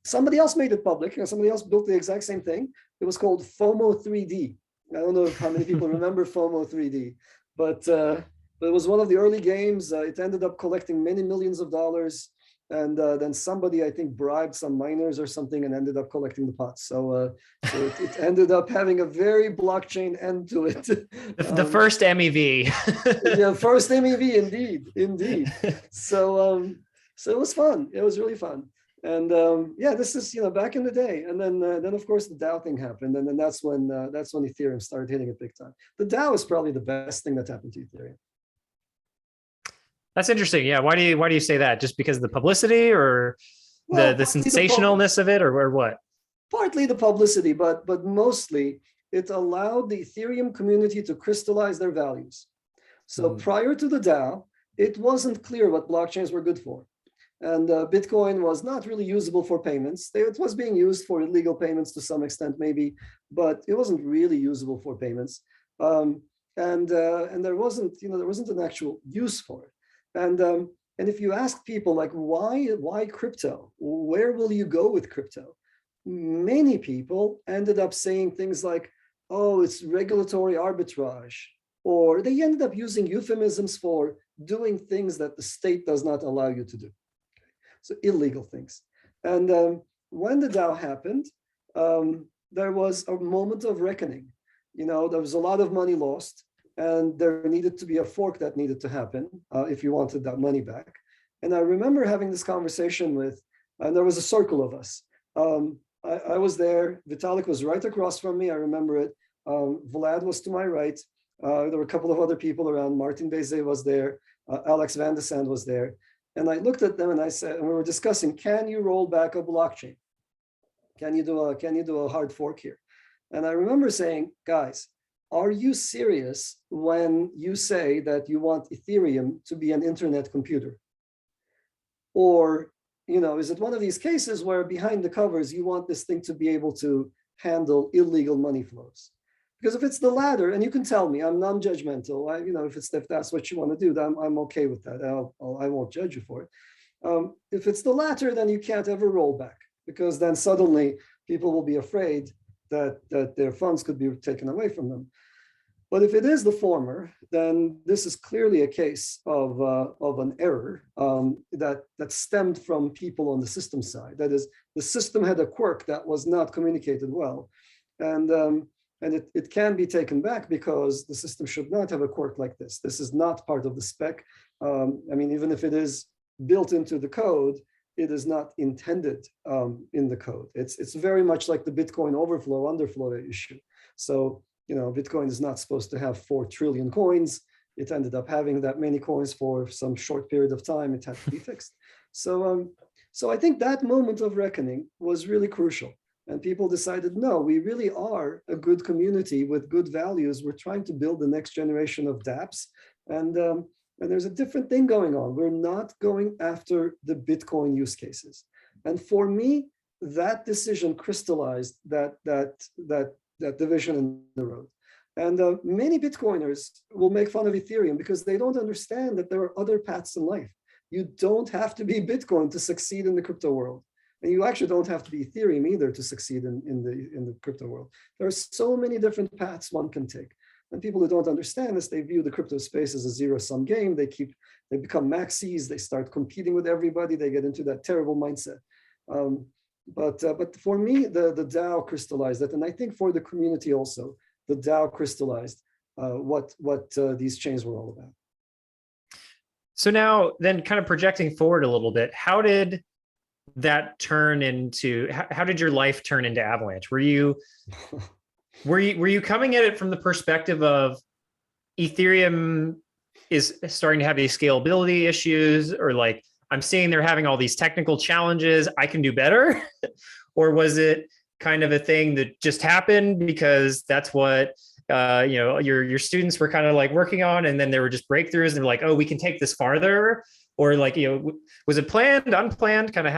Somebody else made it public. Somebody else built the exact same thing. It was called FOMO 3D. I don't know how many people remember FOMO 3D, but it was one of the early games. It ended up collecting many millions of dollars. And then somebody, I think, bribed some miners or something and ended up collecting the pots. So it ended up having a very blockchain end to it. The first MEV. Yeah, first MEV, indeed. So it was fun. It was really fun. And this is back in the day. And then of course the DAO thing happened, and then that's when Ethereum started hitting it big time. The DAO is probably the best thing that's happened to Ethereum. That's interesting. Yeah. Why do you say that? Just because of the publicity, or the sensationalness of it, or what? Partly the publicity, but mostly it allowed the Ethereum community to crystallize their values. So prior to the DAO, it wasn't clear what blockchains were good for. And Bitcoin was not really usable for payments. It was being used for illegal payments to some extent, maybe, but it wasn't really usable for payments. And there wasn't an actual use for it. And if you ask people like, why crypto? Where will you go with crypto? Many people ended up saying things like, oh, it's regulatory arbitrage, or they ended up using euphemisms for doing things that the state does not allow you to do. So illegal things. And when the DAO happened, there was a moment of reckoning. There was a lot of money lost, and there needed to be a fork that needed to happen if you wanted that money back. And I remember having this conversation and there was a circle of us. I was there. Vitalik was right across from me. I remember it. Vlad was to my right. There were a couple of other people around. Martin Bezet was there. Alex Van de Sande was there. And I looked at them and I said, and we were discussing, can you roll back a blockchain? Can you do a hard fork here? And I remember saying, guys, are you serious when you say that you want Ethereum to be an internet computer? Or, is it one of these cases where behind the covers, you want this thing to be able to handle illegal money flows? Because if it's the latter, and you can tell me, I'm non-judgmental. If that's what you want to do, then I'm okay with that. I won't judge you for it. If it's the latter, then you can't ever roll back, because then suddenly people will be afraid that their funds could be taken away from them. But if it is the former, then this is clearly a case of an error that stemmed from people on the system side. That is, the system had a quirk that was not communicated well. And it can be taken back, because the system should not have a quirk like this. This is not part of the spec. Even if it is built into the code, it is not intended in the code. It's very much like the Bitcoin overflow, underflow issue. So, Bitcoin is not supposed to have 4 trillion coins. It ended up having that many coins for some short period of time. It had to be fixed. So I think that moment of reckoning was really crucial. And people decided, no, we really are a good community with good values. We're trying to build the next generation of dApps. And there's a different thing going on. We're not going after the Bitcoin use cases. And for me, that decision crystallized that division in the road. And many Bitcoiners will make fun of Ethereum because they don't understand that there are other paths in life. You don't have to be Bitcoin to succeed in the crypto world. And you actually don't have to be Ethereum either to succeed in the crypto world. There are so many different paths one can take. And people who don't understand this, they view the crypto space as a zero-sum game. They become maxis, they start competing with everybody, they get into that terrible mindset. But for me, the DAO crystallized it. And I think for the community also, the DAO crystallized what these chains were all about. So now then kind of projecting forward a little bit, how did that turn into, how did your life turn into Avalanche? Were you coming at it from the perspective of Ethereum is starting to have these scalability issues, or like, I'm seeing they're having all these technical challenges, I can do better? Or was it kind of a thing that just happened because that's what your students were kind of like working on, and then there were just breakthroughs and they're like, oh, we can take this farther? Or like, was it planned, unplanned? Kind of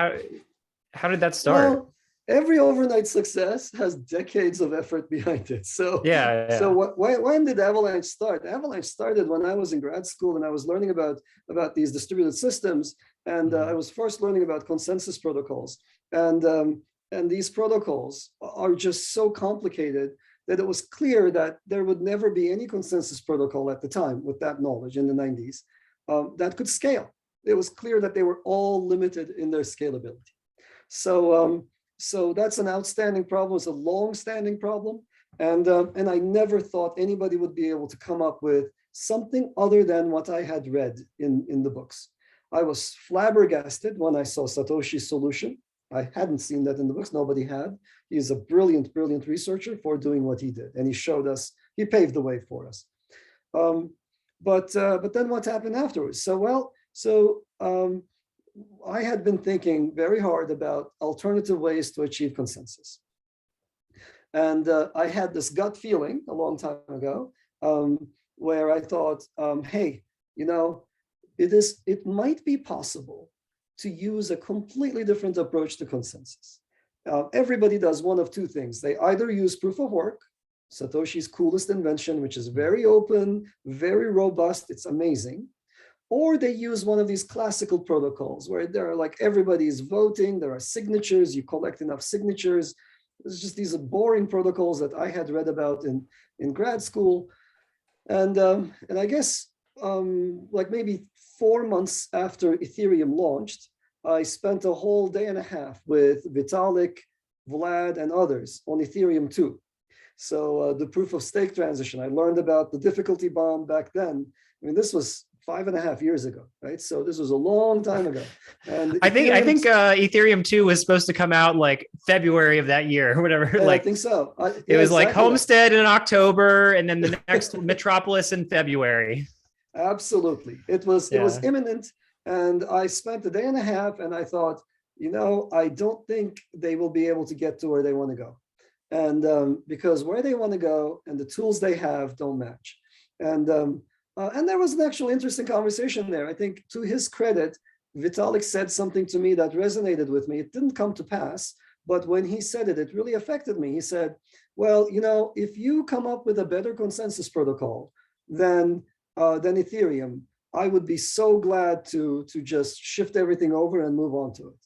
how did that start? Well, every overnight success has decades of effort behind it. So yeah. So when did Avalanche start? Avalanche started when I was in grad school and I was learning about these distributed systems. And I was first learning about consensus protocols. And these protocols are just so complicated that it was clear that there would never be any consensus protocol at the time with that knowledge in the 90s that could scale. It was clear that they were all limited in their scalability. So that's an outstanding problem. It's a long-standing problem. And I never thought anybody would be able to come up with something other than what I had read in the books. I was flabbergasted when I saw Satoshi's solution. I hadn't seen that in the books. Nobody had. He's a brilliant, brilliant researcher for doing what he did. And he showed us, he paved the way for us. But then what happened afterwards? So I had been thinking very hard about alternative ways to achieve consensus. And I had this gut feeling a long time ago where I thought, hey, it might be possible to use a completely different approach to consensus. Everybody does one of two things. They either use proof of work, Satoshi's coolest invention, which is very open, very robust, it's amazing. Or they use one of these classical protocols where there are like everybody is voting, there are signatures, you collect enough signatures. It's just these boring protocols that I had read about in grad school. And I guess like maybe 4 months after Ethereum launched, I spent a whole day and a half with Vitalik, Vlad, and others on Ethereum 2. So the proof of stake transition, I learned about the difficulty bomb back then. I mean, this was 5.5 years ago, right? So this was a long time ago. And I think Ethereum 2 was supposed to come out like February of that year or whatever. I think so. It was like Homestead in October, and then the next Metropolis in February. Absolutely. It was imminent. And I spent a day and a half and I thought, I don't think they will be able to get to where they want to go. And because where they want to go and the tools they have don't match. And there was an actual interesting conversation there. I think to his credit, Vitalik said something to me that resonated with me. It didn't come to pass, but when he said it, it really affected me. He said, well, if you come up with a better consensus protocol than Ethereum, I would be so glad to just shift everything over and move on to it.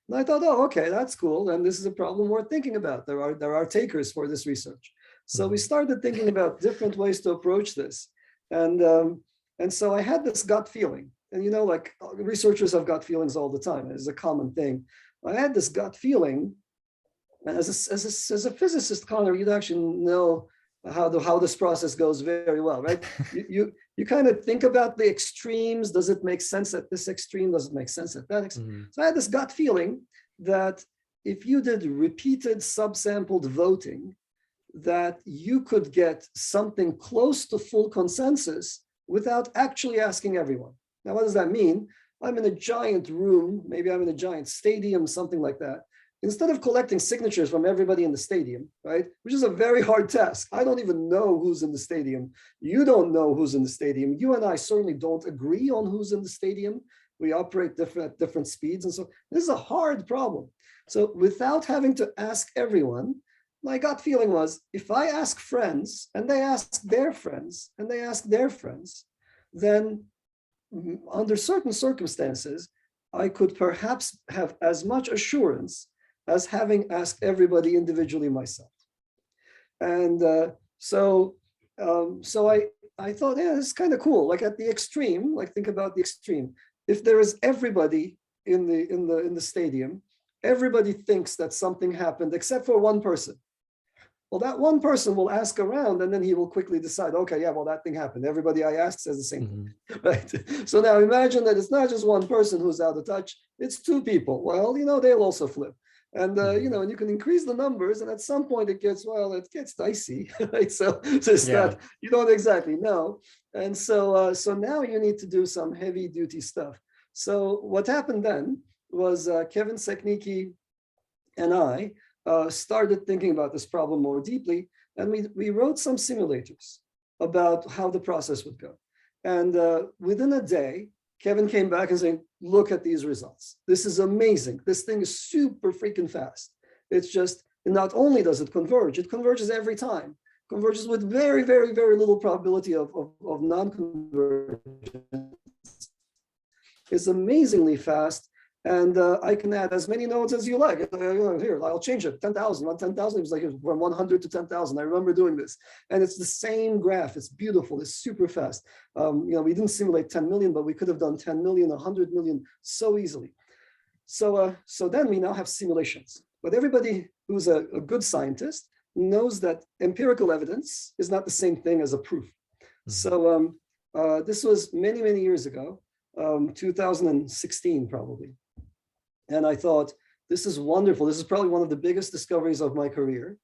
And I thought, oh, okay, that's cool. And this is a problem worth thinking about. There are takers for this research. So we started thinking about different ways to approach this. And so I had this gut feeling. And like researchers have gut feelings all the time. It's a common thing. I had this gut feeling. As a physicist, Connor, you'd actually know how this process goes very well, right? You kind of think about the extremes. Does it make sense at this extreme? Does it make sense at that extreme? So I had this gut feeling that if you did repeated subsampled voting, that you could get something close to full consensus without actually asking everyone. Now, what does that mean? I'm in a giant room, maybe I'm in a giant stadium, something like that. instead of collecting signatures from everybody in the stadium, right, which is a very hard task. I don't even know who's in the stadium. You don't know who's in the stadium. You and I certainly don't agree on who's in the stadium. We operate at different speeds. And so this is a hard problem. So without having to ask everyone, my gut feeling was, if I ask friends and they ask their friends and they ask their friends, then under certain circumstances, I could perhaps have as much assurance as having asked everybody individually myself. And so I thought, yeah, this is kind of cool. Like at the extreme, like think about the extreme. If there is everybody in the stadium, everybody thinks that something happened except for one person. Well, that one person will ask around and then he will quickly decide, okay, yeah, well, that thing happened. Everybody I asked says the same thing, right? So now imagine that it's not just one person who's out of touch, it's two people. Well, they'll also flip. And, and you can increase the numbers and at some point it gets dicey, right? So it's not, you don't exactly know. And so now you need to do some heavy duty stuff. So what happened then was Kevin Seknicki and I started thinking about this problem more deeply, and we wrote some simulators about how the process would go. And within a day, Kevin came back and saying, look at these results. This is amazing. This thing is super freaking fast. It's just, not only does it converge, it converges every time. Converges with very, very, very little probability of non-convergence. It's amazingly fast. And I can add as many nodes as you like. Here, I'll change it. 10,000 on 10,000. It was like from 100 to 10,000. I remember doing this, and it's the same graph. It's beautiful. It's super fast. We didn't simulate 10 million, but we could have done 10 million, 100 million so easily. So then we now have simulations. But everybody who's a good scientist knows that empirical evidence is not the same thing as a proof. Mm-hmm. So this was many, many years ago, 2016 probably. And I thought, this is wonderful. This is probably one of the biggest discoveries of my career,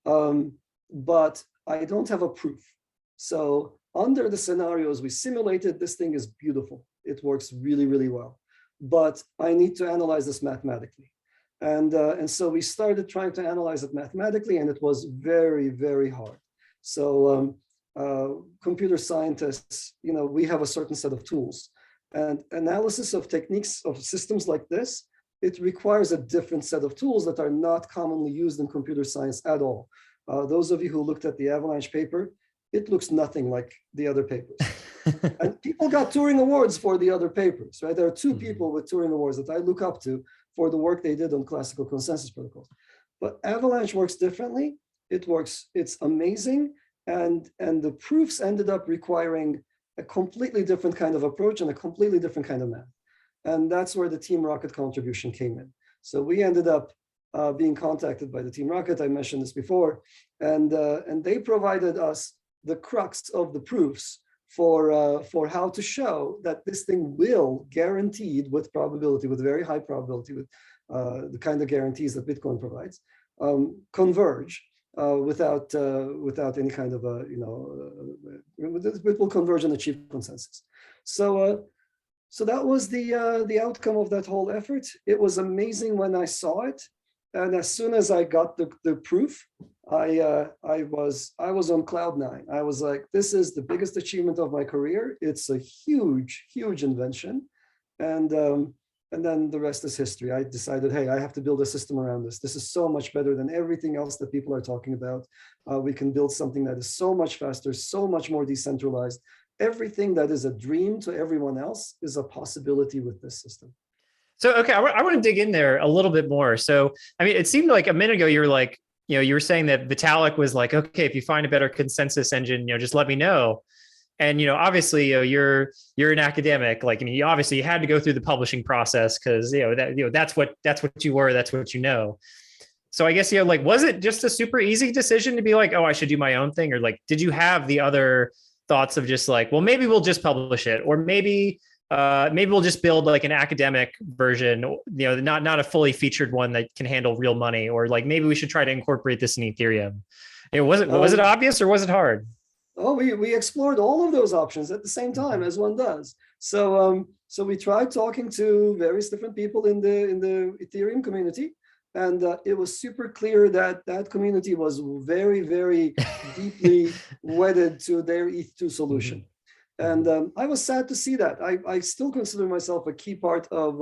but I don't have a proof. So under the scenarios we simulated, this thing is beautiful. It works really, really well, but I need to analyze this mathematically. And so we started trying to analyze it mathematically, and it was very, very hard. So computer scientists, we have a certain set of tools, and analysis of techniques of systems like this, it requires a different set of tools that are not commonly used in computer science at all. Those of you who looked at the Avalanche paper, it looks nothing like the other papers. And people got Turing Awards for the other papers, right? There are two people with Turing Awards that I look up to for the work they did on classical consensus protocols. But Avalanche works differently. It's amazing. And the proofs ended up requiring a completely different kind of approach and a completely different kind of math. And that's where the Team Rocket contribution came in. So we ended up being contacted by the Team Rocket. I mentioned this before, and they provided us the crux of the proofs for how to show that this thing will, guaranteed with probability, with very high probability, with the kind of guarantees that Bitcoin provides, converge without any kind of it will converge and achieve consensus. So that was the outcome of that whole effort. It was amazing when I saw it, and as soon as I got the proof, I was on cloud nine. I was like, this is the biggest achievement of my career. It's a huge, huge invention, and then the rest is history. I decided, hey, I have to build a system around this. This is so much better than everything else that people are talking about. We can build something that is so much faster, so much more decentralized. Everything that is a dream to everyone else is a possibility with this system. So, okay, I want to dig in there a little bit more. So, I mean, it seemed like a minute ago you were like, you were saying that Vitalik was like, okay, if you find a better consensus engine, just let me know. And, obviously, you're an academic. Like, I mean, you had to go through the publishing process because, that's what you were. That's what you know. So I guess, like, was it just a super easy decision to be like, oh, I should do my own thing? Or like, did you have the other thoughts of just like, well, maybe we'll just publish it, or maybe we'll just build like an academic version, not a fully featured one that can handle real money, or like maybe we should try to incorporate this in Ethereum. Was it obvious or was it hard? Oh, we explored all of those options at the same time, as one does. So we tried talking to various different people in the Ethereum community, And it was super clear that that community was very, very deeply wedded to their ETH2 solution. And I was sad to see that. I still consider myself a key part of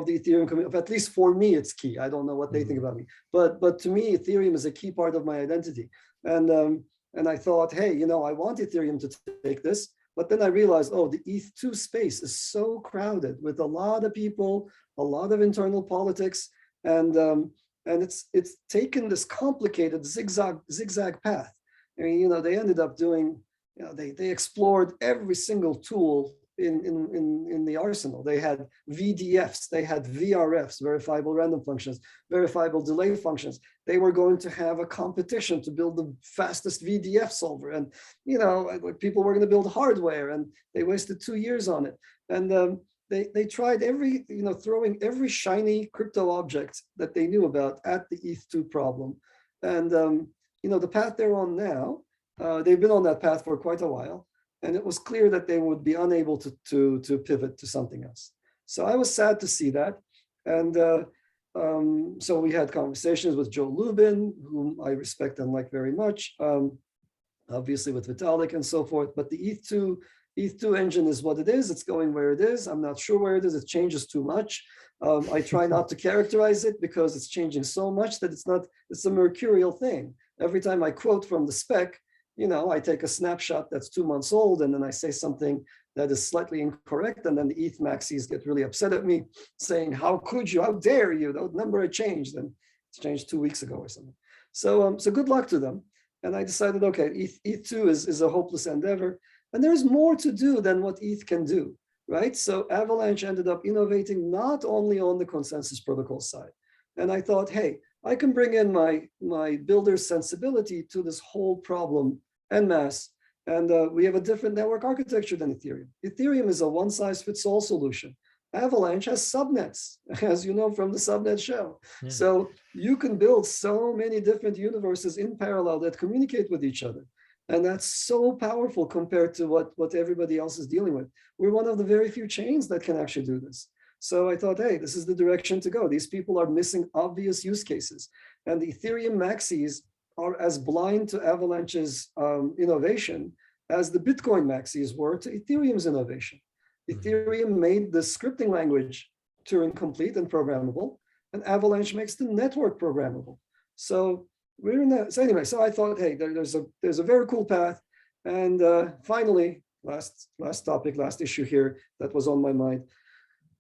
the Ethereum community. At least for me, it's key. I don't know what they think about me, but to me, Ethereum is a key part of my identity. And I thought, hey, you know, I want Ethereum to take this. But then I realized, oh, the ETH2 space is so crowded with a lot of people, a lot of internal politics, and it's taken this complicated zigzag path. I mean, you know, they ended up doing, you know, they explored every single tool in the arsenal. They had VDFs, they had VRFs, verifiable random functions, verifiable delay functions. They were going to have a competition to build the fastest VDF solver. And, you know, people were going to build hardware, and they wasted 2 years on it. And they tried every, you know, throwing every shiny crypto object that they knew about at the ETH2 problem. And, you know, the path they're on now, they've been on that path for quite a while. And it was clear that they would be unable to pivot to something else. So I was sad to see that. And so we had conversations with Joe Lubin, whom I respect and like very much, obviously with Vitalik and so forth. But the ETH2 engine is what it is. It's going where it is. I'm not sure where it is. It changes too much. I try not to characterize it because it's changing so much that it's a mercurial thing. Every time I quote from the spec, you know, I take a snapshot that's 2 months old, and then I say something that is slightly incorrect, and then the ETH maxis get really upset at me, saying, "How could you? How dare you? The number had changed, and it's changed 2 weeks ago or something." So, so good luck to them. And I decided, okay, ETH2 is a hopeless endeavor, and there's more to do than what ETH can do, right? So Avalanche ended up innovating not only on the consensus protocol side, and I thought, hey, I can bring in my builder's sensibility to this whole problem en masse. And we have a different network architecture than Ethereum. Ethereum is a one-size-fits-all solution. Avalanche has subnets, as you know from the subnet show. Yeah. So you can build so many different universes in parallel that communicate with each other. And that's so powerful compared to what everybody else is dealing with. We're one of the very few chains that can actually do this. So I thought, hey, this is the direction to go. These people are missing obvious use cases. And the Ethereum maxis are as blind to Avalanche's innovation as the Bitcoin maxis were to Ethereum's innovation. Ethereum made the scripting language Turing complete and programmable, and Avalanche makes the network programmable. So we're in that. So anyway, so I thought, hey, there's a very cool path. And finally, last issue here that was on my mind.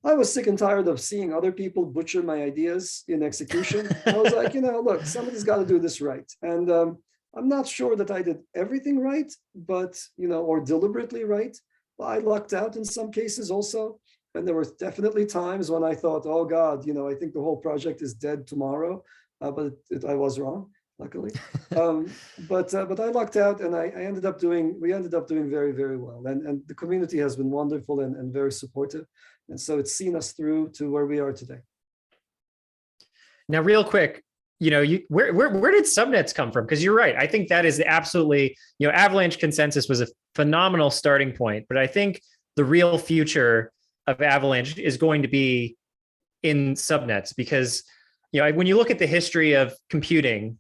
I was sick and tired of seeing other people butcher my ideas in execution. I was like, you know, look, somebody's got to do this right. And I'm not sure that I did everything right, but, you know, or deliberately right. But I lucked out in some cases also. And there were definitely times when I thought, oh God, you know, I think the whole project is dead tomorrow. But I was wrong, luckily. But I lucked out, and we ended up doing very, very well. And the community has been wonderful and very supportive. And so it's seen us through to where we are today. Now, real quick, you know, where did subnets come from? Because you're right. I think that is absolutely, you know, Avalanche consensus was a phenomenal starting point, but I think the real future of Avalanche is going to be in subnets, because, you know, when you look at the history of computing,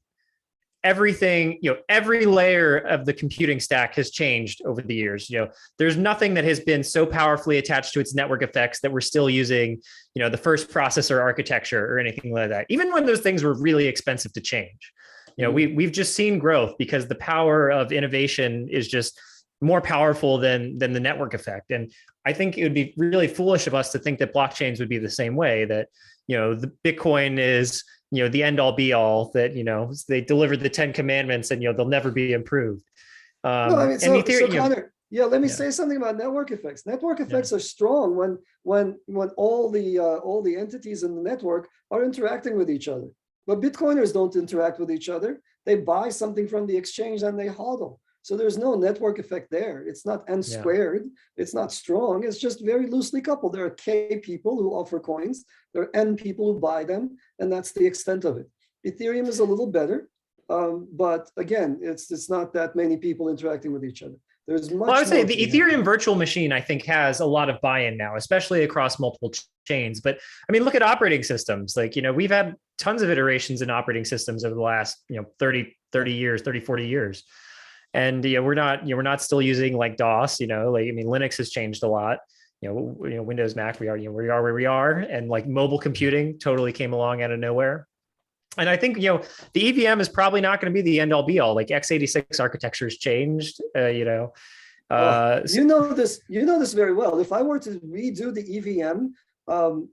everything, you know, every layer of the computing stack has changed over the years. You know, there's nothing that has been so powerfully attached to its network effects that we're still using, you know, the first processor architecture or anything like that. Even when those things were really expensive to change, you know, we've just seen growth because the power of innovation is just more powerful than the network effect. And I think it would be really foolish of us to think that blockchains would be the same way, that, you know, the Bitcoin is, you know, the end all be all, that, you know, they delivered the 10 commandments and, you know, they'll never be improved. No, I mean, so Connor, let me say something about network effects. Network effects are strong when all the entities in the network are interacting with each other. But Bitcoiners don't interact with each other. They buy something from the exchange and they hodl. So there's no network effect there. It's not n squared. It's not strong. It's just very loosely coupled. There are K people who offer coins. There are N people who buy them. And that's the extent of it. Ethereum is a little better. But again, it's not that many people interacting with each other. There's much. Well, I would say the Ethereum virtual machine, I think, has a lot of buy-in now, especially across multiple chains. But I mean, look at operating systems. Like, you know, we've had tons of iterations in operating systems over the last, 30 years, 30, 40 years. And we're not still using like DOS, Linux has changed a lot. Windows, Mac, we are where we are. And like mobile computing totally came along out of nowhere. And I think, the EVM is probably not going to be the end all be all. Like x86 architecture has changed, you know this very well. If I were to redo the EVM,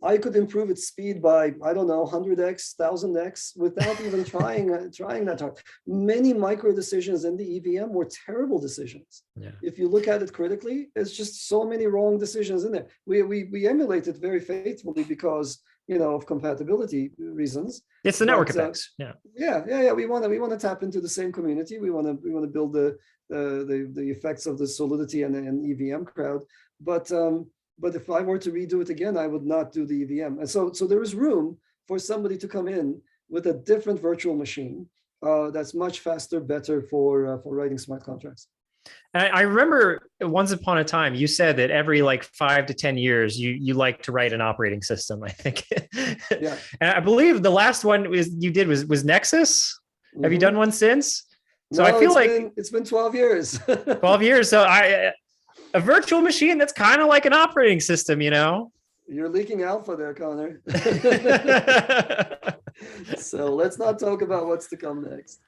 I could improve its speed by, I don't know, 100x, 1000x without even trying that hard. Many micro decisions in the EVM were terrible decisions. Yeah. If you look at it critically, it's just so many wrong decisions in there. We emulate it very faithfully because, of compatibility reasons. It's the network effects. Yeah. We want to tap into the same community. We want to build the effects of the Solidity and EVM crowd. But if I were to redo it again, I would not do the EVM. And so there is room for somebody to come in with a different virtual machine that's much faster, better for writing smart contracts. And I remember once upon a time you said that every like 5 to 10 years you like to write an operating system, I think. Yeah. And I believe the last one you did was Nexus. Mm-hmm. Have you done one since? So no, I feel it's been 12 years. 12 years. So a virtual machine that's kind of like an operating system, You're leaking alpha there, Connor. So let's not talk about what's to come next.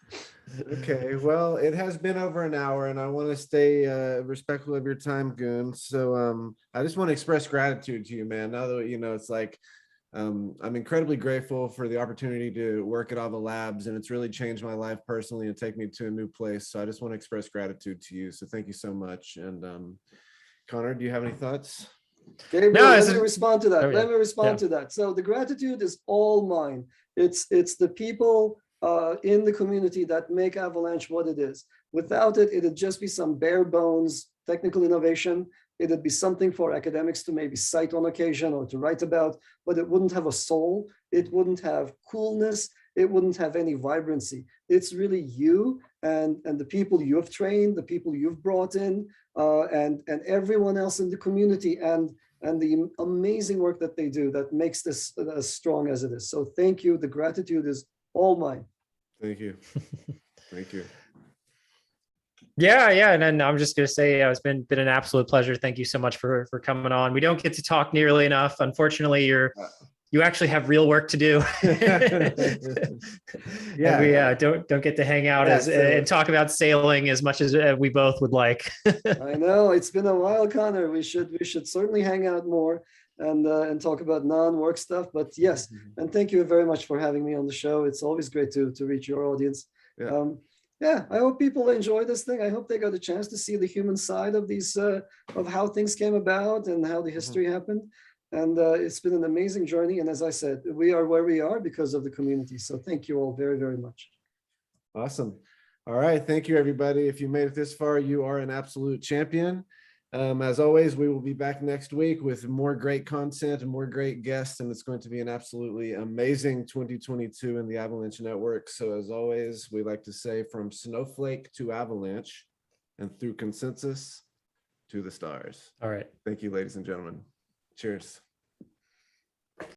Okay, well, it has been over an hour, and I want to stay respectful of your time, Goon. So I just want to express gratitude to you, man. Now that it's like I'm incredibly grateful for the opportunity to work at Ava Labs, and it's really changed my life personally and take me to a new place. So I just want to express gratitude to you. So thank you so much. And Connor, do you have any thoughts? Gabriel, let me respond to that. Oh, yeah. Let me respond to that. So the gratitude is all mine. It's the people in the community that make Avalanche what it is. Without it, it'd just be some bare bones technical innovation. It'd be something for academics to maybe cite on occasion or to write about, but it wouldn't have a soul. It wouldn't have coolness. It wouldn't have any vibrancy. It's really you and the people you have trained, the people you've brought in, and everyone else in the community and the amazing work that they do that makes this as strong as it is. So thank you. The gratitude is all mine. Thank you. Thank you. Yeah. And then I'm just going to say it's been an absolute pleasure. Thank you so much for coming on. We don't get to talk nearly enough. Unfortunately, you actually have real work to do. Yeah, and we don't get to hang out and talk about sailing as much as we both would like. I know it's been a while, Connor. We should certainly hang out more and talk about non-work stuff. But yes, and thank you very much for having me on the show. It's always great to reach your audience. Yeah. I hope people enjoy this thing. I hope they got a chance to see the human side of these of how things came about and how the history happened. And it's been an amazing journey. And as I said, we are where we are because of the community. So thank you all very, very much. Awesome. All right. Thank you, everybody. If you made it this far, you are an absolute champion. As always, we will be back next week with more great content and more great guests. And it's going to be an absolutely amazing 2022 in the Avalanche Network. So as always, we like to say from Snowflake to Avalanche and through consensus to the stars. All right. Thank you, ladies and gentlemen. Cheers.